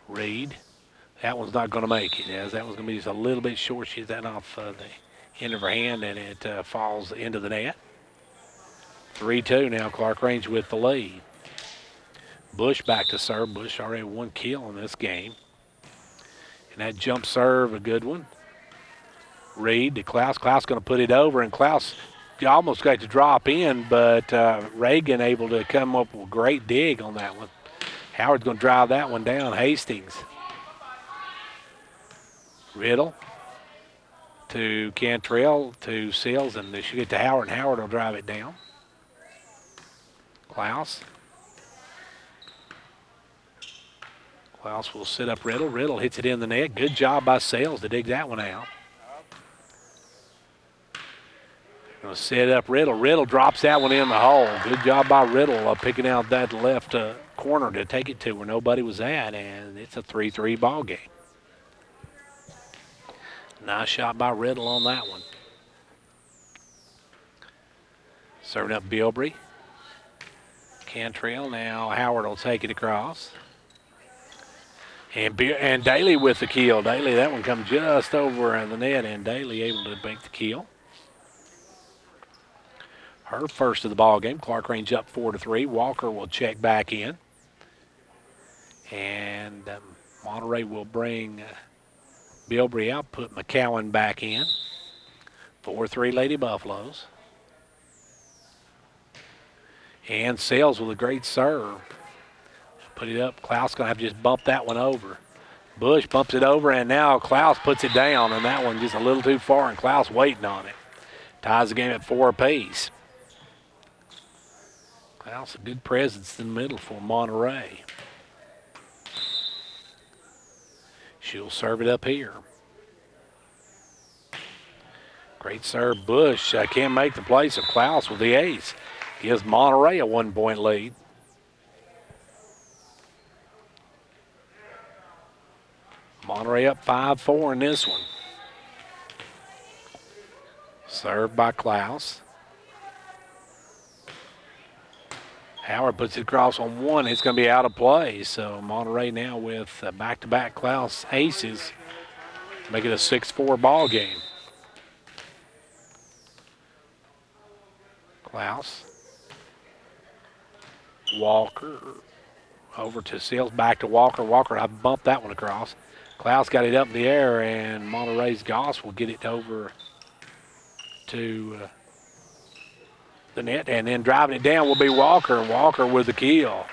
Reed. That one's not going to make it, as that one's going to be just a little bit short. She's that off the end of her hand, and it falls into the net. 3-2 now, Clarkrange with the lead. Bush back to serve. Bush already 1 kill in this game. And that jump serve, a good one. Reed to Klaus. Klaus going to put it over, and Klaus almost got to drop in, but Reagan able to come up with a great dig on that one. Howard's going to drive that one down. Hastings. Riddle to Cantrell to Seals, and they should get to Howard, and Howard will drive it down. Klaus. Klaus will sit up Riddle. Riddle hits it in the net. Good job by Sales to dig that one out. Going to set up Riddle. Riddle drops that one in the hole. Good job by Riddle picking out that left corner to take it to where nobody was at, and it's a 3-3 ball game. Nice shot by Riddle on that one. Serving up Bilbrey. Cantrell. Now Howard will take it across. And Daly with the keel. Daly, that one comes just over the net, and Daly able to make the keel. Her first of the ball game. Clarkrange up 4-3. Walker will check back in. And Monterey will bring Bilbrey out, put McCowan back in. 4-3 Lady Buffaloes. And Sales with a great serve. Put it up. Klaus going to have to just bump that one over. Bush bumps it over, and now Klaus puts it down, and that one just a little too far, and Klaus waiting on it. Ties the game at 4 apiece. Klaus, a good presence in the middle for Monterey. She'll serve it up here. Great serve. Bush can't make the play, so Klaus with the ace gives Monterey a 1-point lead. Monterey up 5-4 in this one. Served by Klaus. Howard puts it across on one. It's going to be out of play. So Monterey now with back-to-back Klaus aces. Make it a 6-4 ball game. Klaus. Walker. Over to Seals. Back to Walker. Walker, I bumped that one across. Klaus got it up in the air, and Monterey's Goss will get it over to the net, and then driving it down will be Walker. Walker with the keel.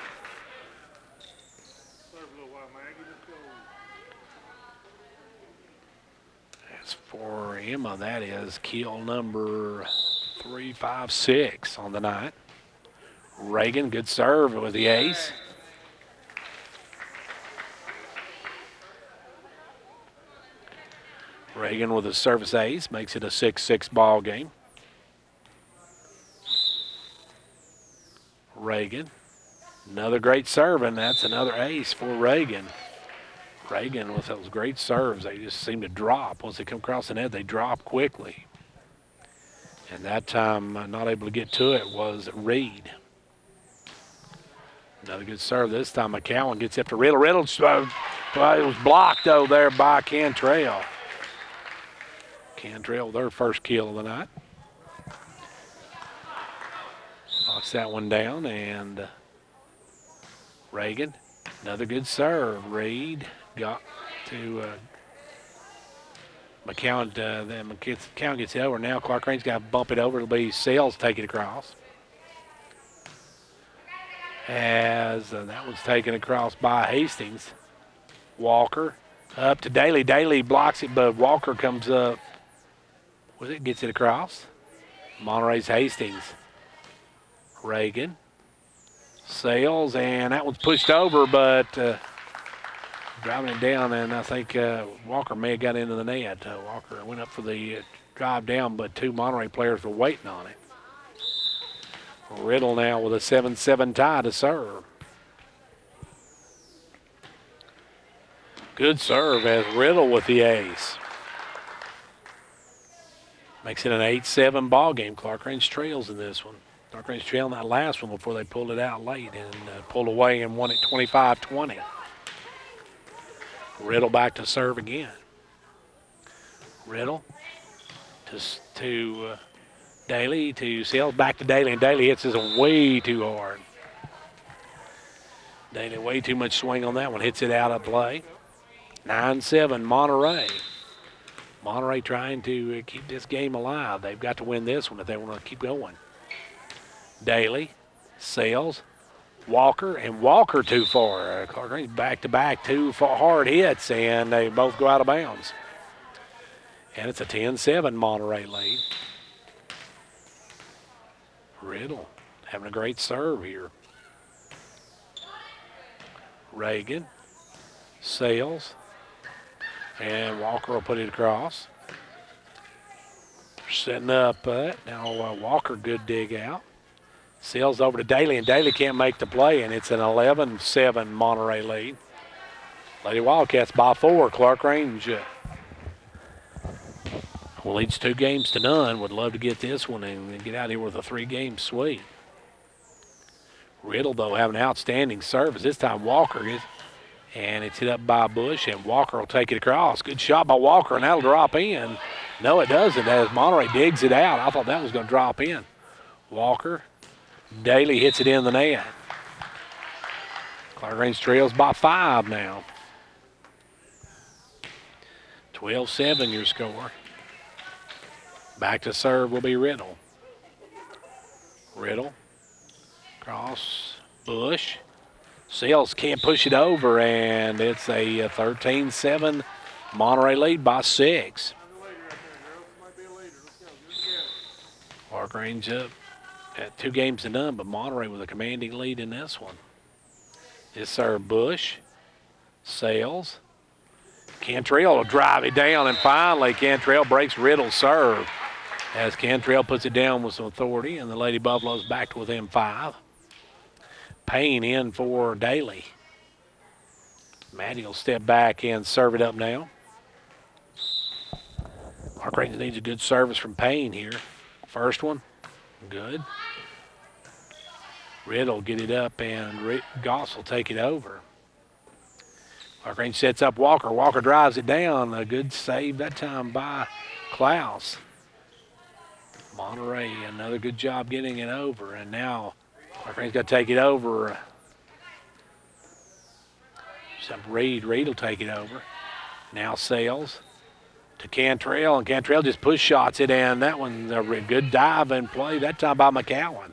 As for Emma, that is keel number 356 on the night. Reagan, good serve with the ace. Reagan with a service ace makes it a 6-6 ball game. Reagan Another great serve, and that's another ace for Reagan. Reagan with those great serves, they just seem to drop. Once they come across the net, they drop quickly. And that time, not able to get to it was Reed. Another good serve. This time, McCowan gets up to Riddle. Riddle, it was blocked, though, there by Cantrell. Cantrell, their first kill of the night. Knocks that one down, and Reagan, another good serve. Reed got to McCowan. Then McCowan gets it over. Now Clarkrange's got to bump it over. It'll be Sales take it across. As that one's taken across by Hastings. Walker up to Daly. Daly blocks it, but Walker comes up with it, gets it across. Monterey's Hastings. Reagan. Sales, and that one's pushed over, but driving it down, and I think Walker may have got into the net. Walker went up for the drive down, but two Monterey players were waiting on it. Riddle now with a 7-7 tie to serve. Good serve as Riddle with the ace. Makes it an 8-7 ball game. Clarkrange trails in this one. Clarkrange trailed in that last one before they pulled it out late and pulled away and won it 25-20. Riddle back to serve again. Riddle to Daly, to Sales, back to Daly, and Daly hits this one way too hard. Daly way too much swing on that one, hits it out of play. 9-7 Monterey. Monterey trying to keep this game alive. They've got to win this one if they want to keep going. Daly, Sales, Walker, and Walker too far. Clarkrange back-to-back, two hard hits, and they both go out of bounds. And it's a 10-7 Monterey lead. Riddle having a great serve here. Reagan, Sales, and Walker will put it across. Setting up now Walker, good dig out. Sales over to Daly, and Daly can't make the play, and it's an 11-7 Monterey lead. Lady Wildcats by 4. Clarkrange leads 2-0. Would love to get this one and get out here with a 3-game sweep. Riddle, though, having an outstanding service. This time Walker is, and it's hit up by Bush, and Walker will take it across. Good shot by Walker, and that'll drop in. No, it doesn't, as Monterey digs it out. I thought that was going to drop in. Walker. Daly hits it in the net. Clarkrange trails by 5 now. 12-7 your score. Back to serve will be Riddle. Riddle. Cross. Bush. Sales can't push it over, and it's a 13-7 Monterey lead by 6. Clarkrange up at 2-0, but Monterey with a commanding lead in this one. This serve Bush. Sales. Cantrell will drive it down, and finally Cantrell breaks Riddle's serve as Cantrell puts it down with some authority, and the Lady Buffaloes back to within 5. Payne in for Daly. Maddie will step back and serve it up now. Clarkrange needs a good service from Payne here. First one, good. Riddle get it up, and Goss will take it over. Clarkrange sets up Walker. Walker drives it down. A good save that time by Klaus. Monterey, another good job getting it over, and now Clarkrange's got to take it over. Reed will take it over. Now Sales to Cantrell, and Cantrell just push shots it, and that one's a good dive and play, that time by McCowan.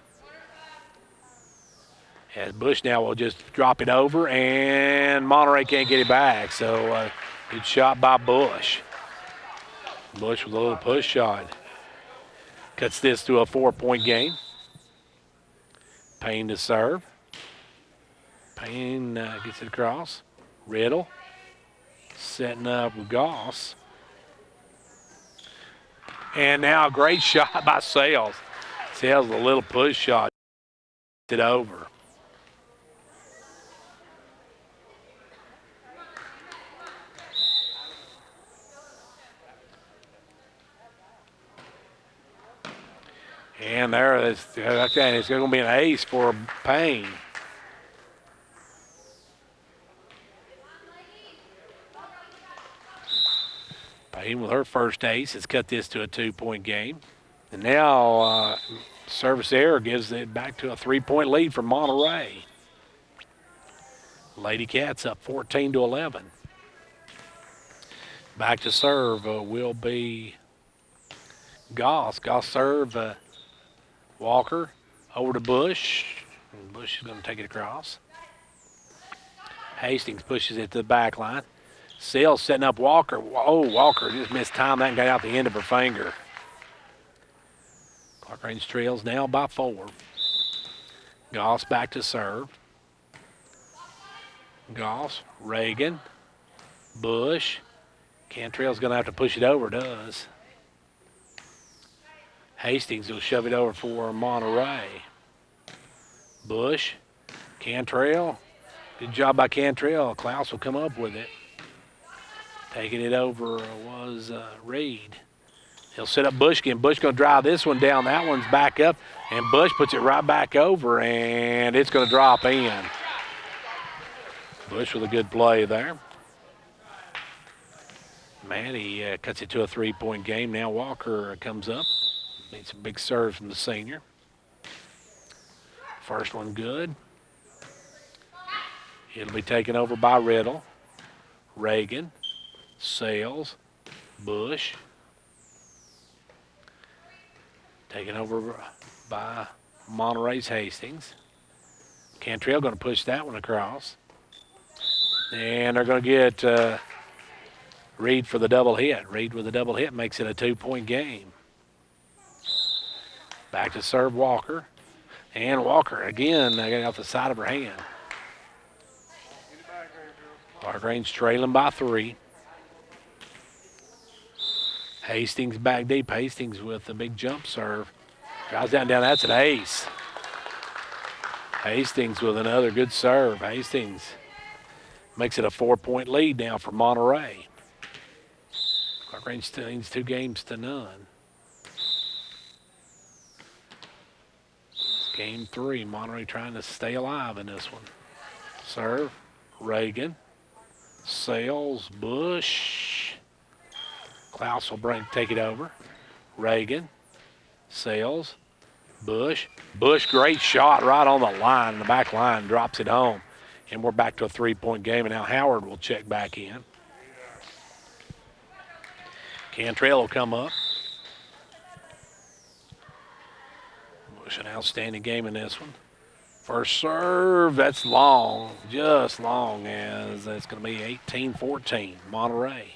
As Bush now will just drop it over, and Monterey can't get it back, so good shot by Bush. Bush with a little push shot. Cuts this to a 4-point game. Payne to serve. Payne gets it across. Riddle setting up with Goss. And now a great shot by Sales. Sales with a little push shot. It over. And there, it's going to be an ace for Payne. Payne with her first ace has cut this to a 2-point game. And now service error gives it back to a 3-point lead for Monterey. Lady Cats up 14-11. Back to serve will be Goss. Goss serve Walker over to Bush. And Bush is going to take it across. Hastings pushes it to the back line. Sales setting up Walker. Oh, Walker just missed time. That got out the end of her finger. Clarkrange trails now by 4. Goss back to serve. Goss, Reagan, Bush. Cantrell's going to have to push it over, does. Hastings will shove it over for Monterey. Bush, Cantrell. Good job by Cantrell. Klaus will come up with it. Taking it over was Reed. He'll set up Bush again. Bush going to drive this one down. That one's back up, and Bush puts it right back over, and it's going to drop in. Bush with a good play there. Maddie cuts it to a 3-point game. Now Walker comes up. Needs some big serves from the senior. First one good. It'll be taken over by Riddle. Reagan. Sales. Bush. Taken over by Monterey's Hastings. Cantrell going to push that one across. And they're going to get Reed for the double hit. Reed with the double hit makes it a 2-point game. Back to serve Walker. And Walker again, got it off the side of her hand. Clarkrange trailing by 3. Hastings back deep. Hastings with a big jump serve. Drives down. That's an ace. Hastings with another good serve. Hastings makes it a 4-point lead now for Monterey. Clarkrange still needs 2 games to none. It's game 3. Monterey trying to stay alive in this one. Serve. Reagan. Sales. Bush. Klaus will take it over. Reagan. Sales. Bush. Bush, great shot right on the line. The back line drops it home. And we're back to a 3-point game. And now Howard will check back in. Cantrell will come up. Bush, an outstanding game in this one. First serve, that's long. Just long as it's going to be 18-14, Monterey.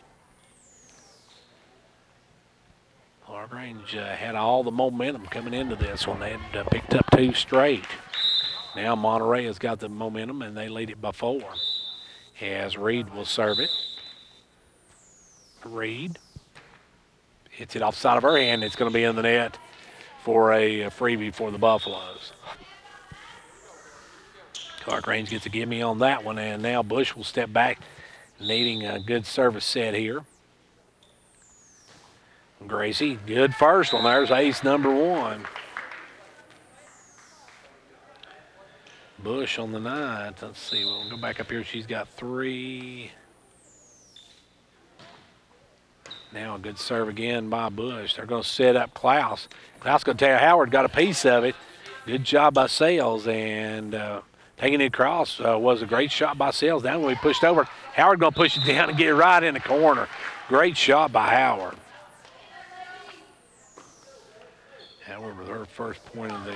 Clarkrange had all the momentum coming into this one. They had picked up 2 straight. Now Monterey has got the momentum, and they lead it by 4. As Reed will serve it. Reed hits it off the side of her hand. It's going to be in the net for a freebie for the Buffaloes. Clarkrange gets a gimme on that one, and now Bush will step back, needing a good service set here. Gracie, good first one. There's ace number 1. Bush on the 9th. Let's see. We'll go back up here. She's got 3. Now a good serve again by Bush. They're going to set up Klaus. Klaus going to tell Howard got a piece of it. Good job by Sales, and taking it across was a great shot by Sales. Down when we pushed over. Howard going to push it down and get it right in the corner. Great shot by Howard. Howard with her first point of the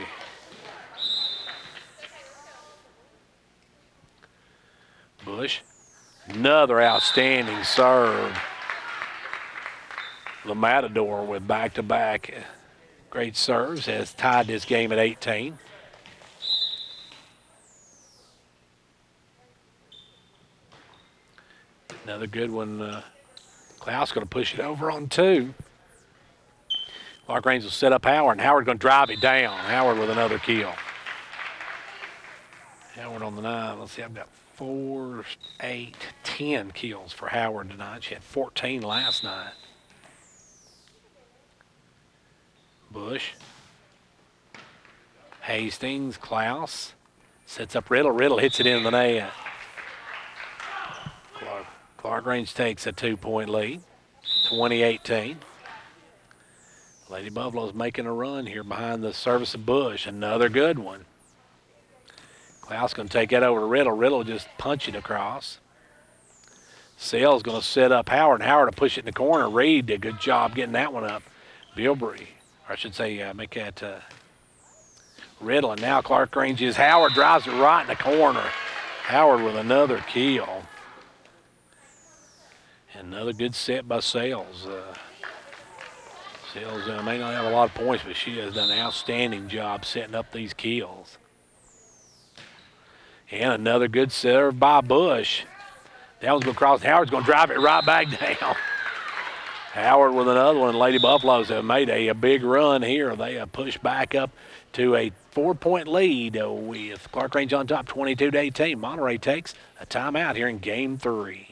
Bush. Another outstanding serve. The Matador with back-to-back great serves has tied this game at 18. Another good one. Klaus going to push it over on 2. Clarkrange will set up Howard, and Howard going to drive it down. Howard with another kill. Howard on the 9. Let's see, I've got 4, 8, 10 kills for Howard tonight. She had 14 last night. Bush. Hastings, Klaus sets up Riddle. Riddle hits it in the net. Clarkrange takes a 2-point lead, 20-18. Lady Buffalo's making a run here behind the service of Bush. Another good one. Klaus going to take that over to Riddle. Riddle just punch it across. Sale's going to set up Howard, and Howard to push it in the corner. Reed did a good job getting that one up. Bilbrey, or I should say make that Riddle. And now Clarkrange is Howard, drives it right in the corner. Howard with another kill. Another good set by Sales. Sales may not have a lot of points, but she has done an outstanding job setting up these kills. And another good serve by Bush. That one's going to cross. Howard's going to drive it right back down. Howard with another one. Lady Buffaloes have made a big run here. They have pushed back up to a 4-point lead with Clarkrange on top, 22-18. Monterey takes a timeout here in Game 3.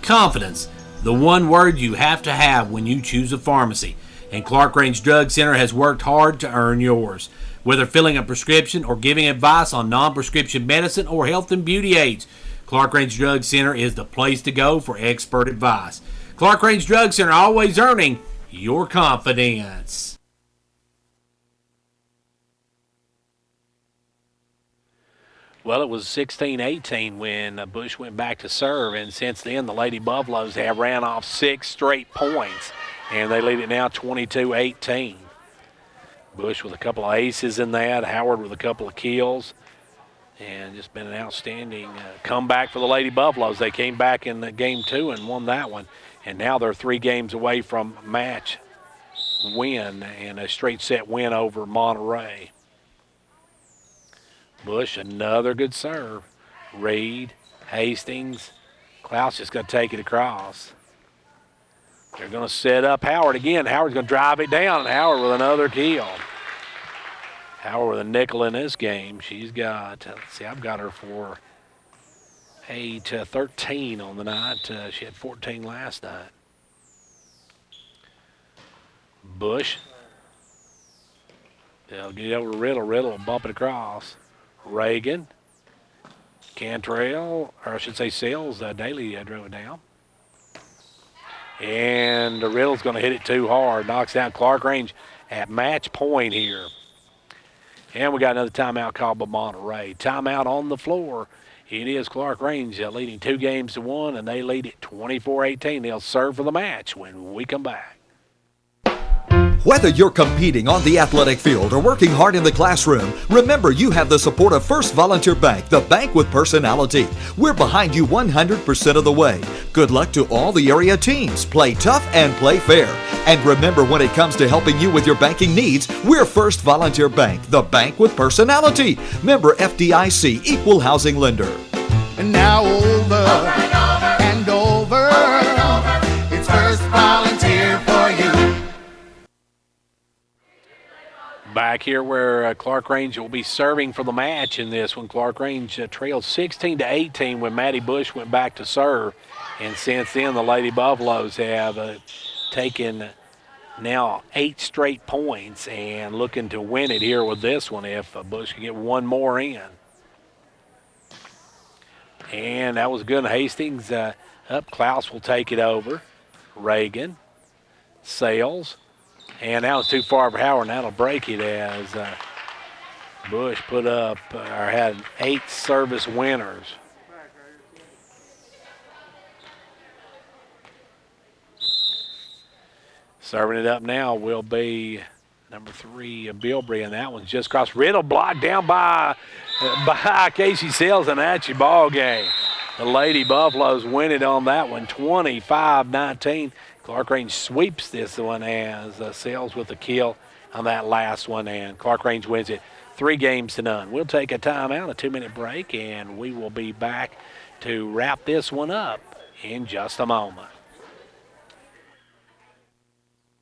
Confidence, the one word you have to have when you choose a pharmacy. And Clarkrange Drug Center has worked hard to earn yours. Whether filling a prescription or giving advice on non-prescription medicine or health and beauty aids, Clarkrange Drug Center is the place to go for expert advice. Clarkrange Drug Center, always earning your confidence. Well, it was 16-18 when Bush went back to serve, and since then the Lady Buffaloes have ran off 6 straight points, and they lead it now 22-18. Bush with a couple of aces in that, Howard with a couple of kills, and just been an outstanding comeback for the Lady Buffaloes. They came back in Game 2 and won that one, and now they're 3 games away from match win and a straight set win over Monterey. Bush, another good serve. Reed, Hastings, Klaus just going to take it across. They're going to set up Howard again. Howard's going to drive it down, and Howard with another kill. Howard with a nickel in this game. She's got, let's see, I've got her for 13 on the night. She had 14 last night. Bush. They'll get over to Riddle. Riddle will bump it across. Reagan, Cantrell, or I should say Sales, Daly drove it down. And the Riddle's going to hit it too hard. Knocks down Clarkrange at match point here. And we got another timeout called by Monterey. Timeout on the floor. It is Clarkrange leading 2-1, and they lead it 24-18. They'll serve for the match when we come back. Whether you're competing on the athletic field or working hard in the classroom, remember you have the support of First Volunteer Bank, the bank with personality. We're behind you 100% of the way. Good luck to all the area teams. Play tough and play fair. And remember, when it comes to helping you with your banking needs, we're First Volunteer Bank, the bank with personality. Member FDIC, equal housing lender. And now over and over, it's First Volunteer for you. Back here where Clarkrange will be serving for the match in this one. Clarkrange trailed 16-18 when Maddie Bush went back to serve. And since then, the Lady Buffaloes have taken now 8 straight points and looking to win it here with this one if Bush can get one more in. And that was good. Hastings up. Klaus will take it over. Reagan, Sales. And that was too far for Howard, and that'll break it as Bush put up or had 8 service winners. Serving it up now will be number 3, Bilbrey, and that one's just across. Riddle blocked down by Casey Sales, and that's your ball game. The Lady Buffaloes win it on that one, 25-19. Clarkrange sweeps this one as Sales with a kill on that last one, and Clarkrange wins it 3-0. We'll take a timeout, a 2-minute break, and we will be back to wrap this one up in just a moment.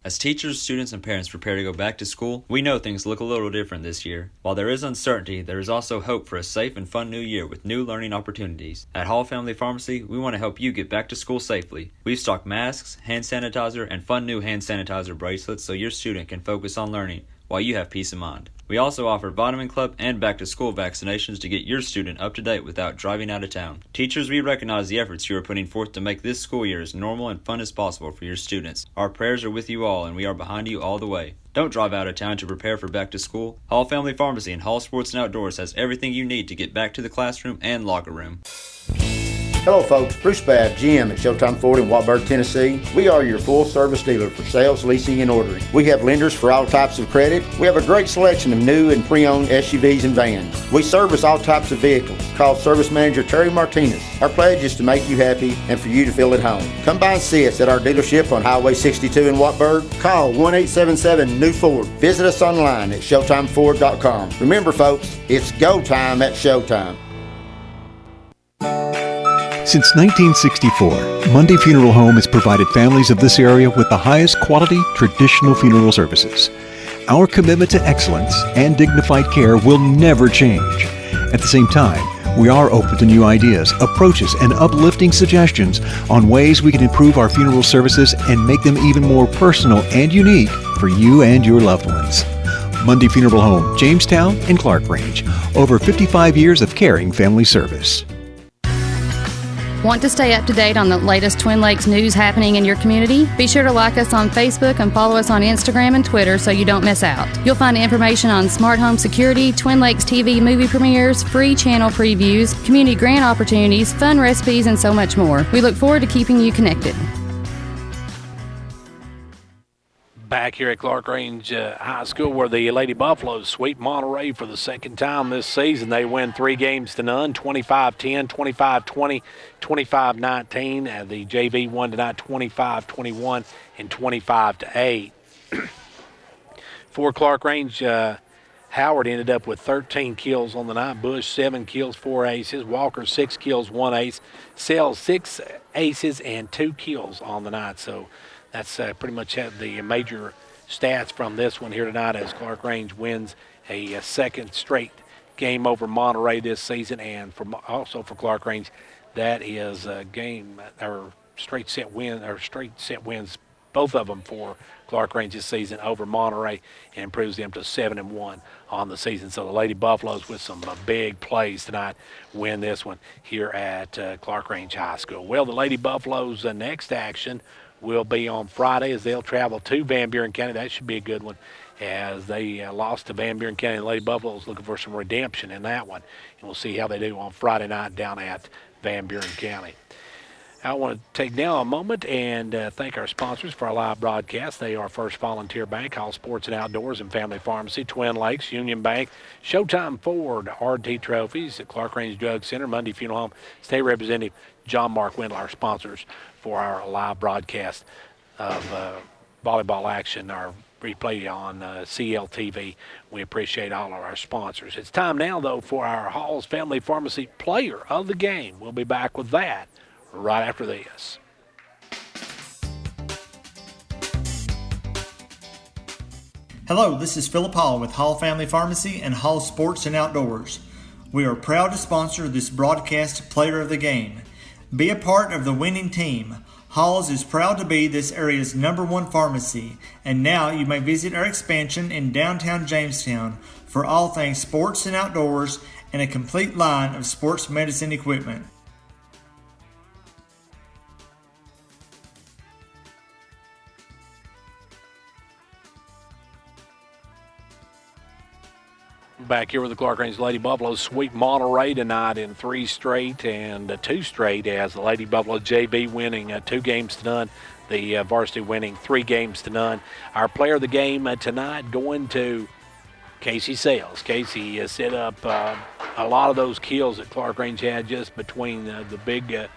As teachers, students, and parents prepare to go back to school, we know things look a little different this year. While there is uncertainty, there is also hope for a safe and fun new year with new learning opportunities. At Hall Family Pharmacy, we want to help you get back to school safely. We've stocked masks, hand sanitizer, and fun new hand sanitizer bracelets so your student can focus on learning while you have peace of mind. We also offer Vitamin Club and back-to-school vaccinations to get your student up to date without driving out of town. Teachers, we recognize the efforts you are putting forth to make this school year as normal and fun as possible for your students. Our prayers are with you all, and we are behind you all the way. Don't drive out of town to prepare for back to school. Hall Family Pharmacy and Hall Sports and Outdoors has everything you need to get back to the classroom and locker room. Hello folks, Bruce Babb, GM at Showtime Ford in Watburg, Tennessee. We are your full service dealer for sales, leasing, and ordering. We have lenders for all types of credit. We have a great selection of new and pre-owned SUVs and vans. We service all types of vehicles. Call Service Manager Terry Martinez. Our pledge is to make you happy and for you to feel at home. Come by and see us at our dealership on Highway 62 in Watburg. Call 1-877-NEW-FORD. Visit us online at ShowtimeFord.com. Remember folks, it's go time at Showtime. Since 1964, Monday Funeral Home has provided families of this area with the highest quality traditional funeral services. Our commitment to excellence and dignified care will never change. At the same time, we are open to new ideas, approaches, and uplifting suggestions on ways we can improve our funeral services and make them even more personal and unique for you and your loved ones. Monday Funeral Home, Jamestown and Clarkrange. Over 55 years of caring family service. Want to stay up to date on the latest Twin Lakes news happening in your community? Be sure to like us on Facebook and follow us on Instagram and Twitter so you don't miss out. You'll find information on smart home security, Twin Lakes TV movie premieres, free channel previews, community grant opportunities, fun recipes, and so much more. We look forward to keeping you connected. Back here at Clarkrange High School, where the Lady Buffaloes sweep Monterey for the second time this season. They win 3 games to none, 25-10, 25-20, 25-19. The JV won tonight 25-21 and 25-8. For Clarkrange, Howard ended up with 13 kills on the night. Bush, 7 kills, 4 aces. Walker, 6 kills, 1 ace. Sells, 6 aces and 2 kills on the night. So that's pretty much the major stats from this one here tonight as Clarkrange wins a second straight game over Monterey this season. And also for Clarkrange, that is a game or straight set wins, both of them for Clarkrange this season over Monterey, and improves them to 7-1 on the season. So the Lady Buffaloes, with some big plays tonight, win this one here at Clarkrange High School. Well, the Lady Buffaloes' next action will be on Friday as they'll travel to Van Buren County. That should be a good one as they lost to Van Buren County. The Lady Buffaloes looking for some redemption in that one. And we'll see how they do on Friday night down at Van Buren County. I want to take now a moment and thank our sponsors for our live broadcast. They are First Volunteer Bank, Hall Sports and Outdoors and Family Pharmacy, Twin Lakes, Union Bank, Showtime Ford, RT Trophies, at Clarkrange Drug Center, Monday Funeral Home, State Representative John Mark Wendell, our sponsors for our live broadcast of volleyball action, our replay on CLTV. We appreciate all of our sponsors. It's time now, though, for our Hall's Family Pharmacy Player of the Game. We'll be back with that right after this. Hello, this is Philip Hall with Hall Family Pharmacy and Hall Sports and Outdoors. We are proud to sponsor this broadcast Player of the Game. Be a part of the winning team. Hall's is proud to be this area's #1 pharmacy, and now you may visit our expansion in downtown Jamestown for all things sports and outdoors and a complete line of sports medicine equipment. Back here with the Clarkrange Lady Buffaloes sweep Monterey tonight in 3 straight and 2 straight as the Lady Buffalo JV winning 2 games to none, the varsity winning 3 games to none. Our player of the game tonight going to Casey Sales. Casey set up a lot of those kills that Clarkrange had just between the big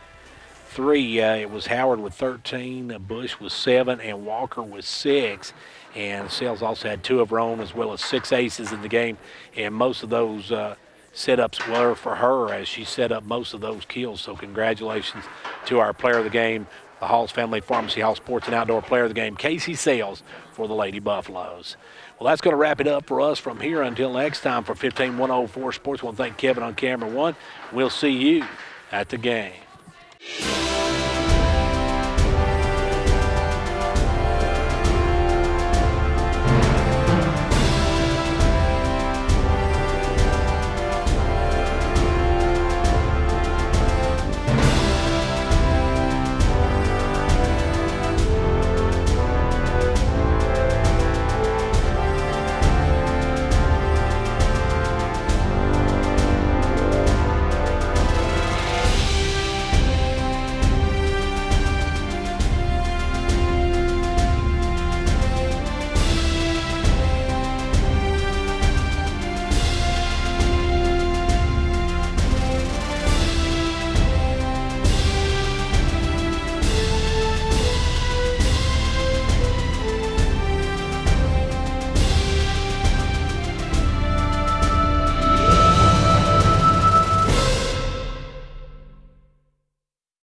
3. It was Howard with 13, Bush with 7, and Walker with 6. And Sales also had 2 of her own as well as 6 aces in the game. And most of those setups were for her as she set up most of those kills. So congratulations to our player of the game the Hall's Family Pharmacy, Hall Sports and Outdoor Player of the Game, Casey Sales for the Lady Buffaloes. Well, that's going to wrap it up for us from here until next time for 15104 Sports. I want to thank Kevin on camera one. We'll see you at the game.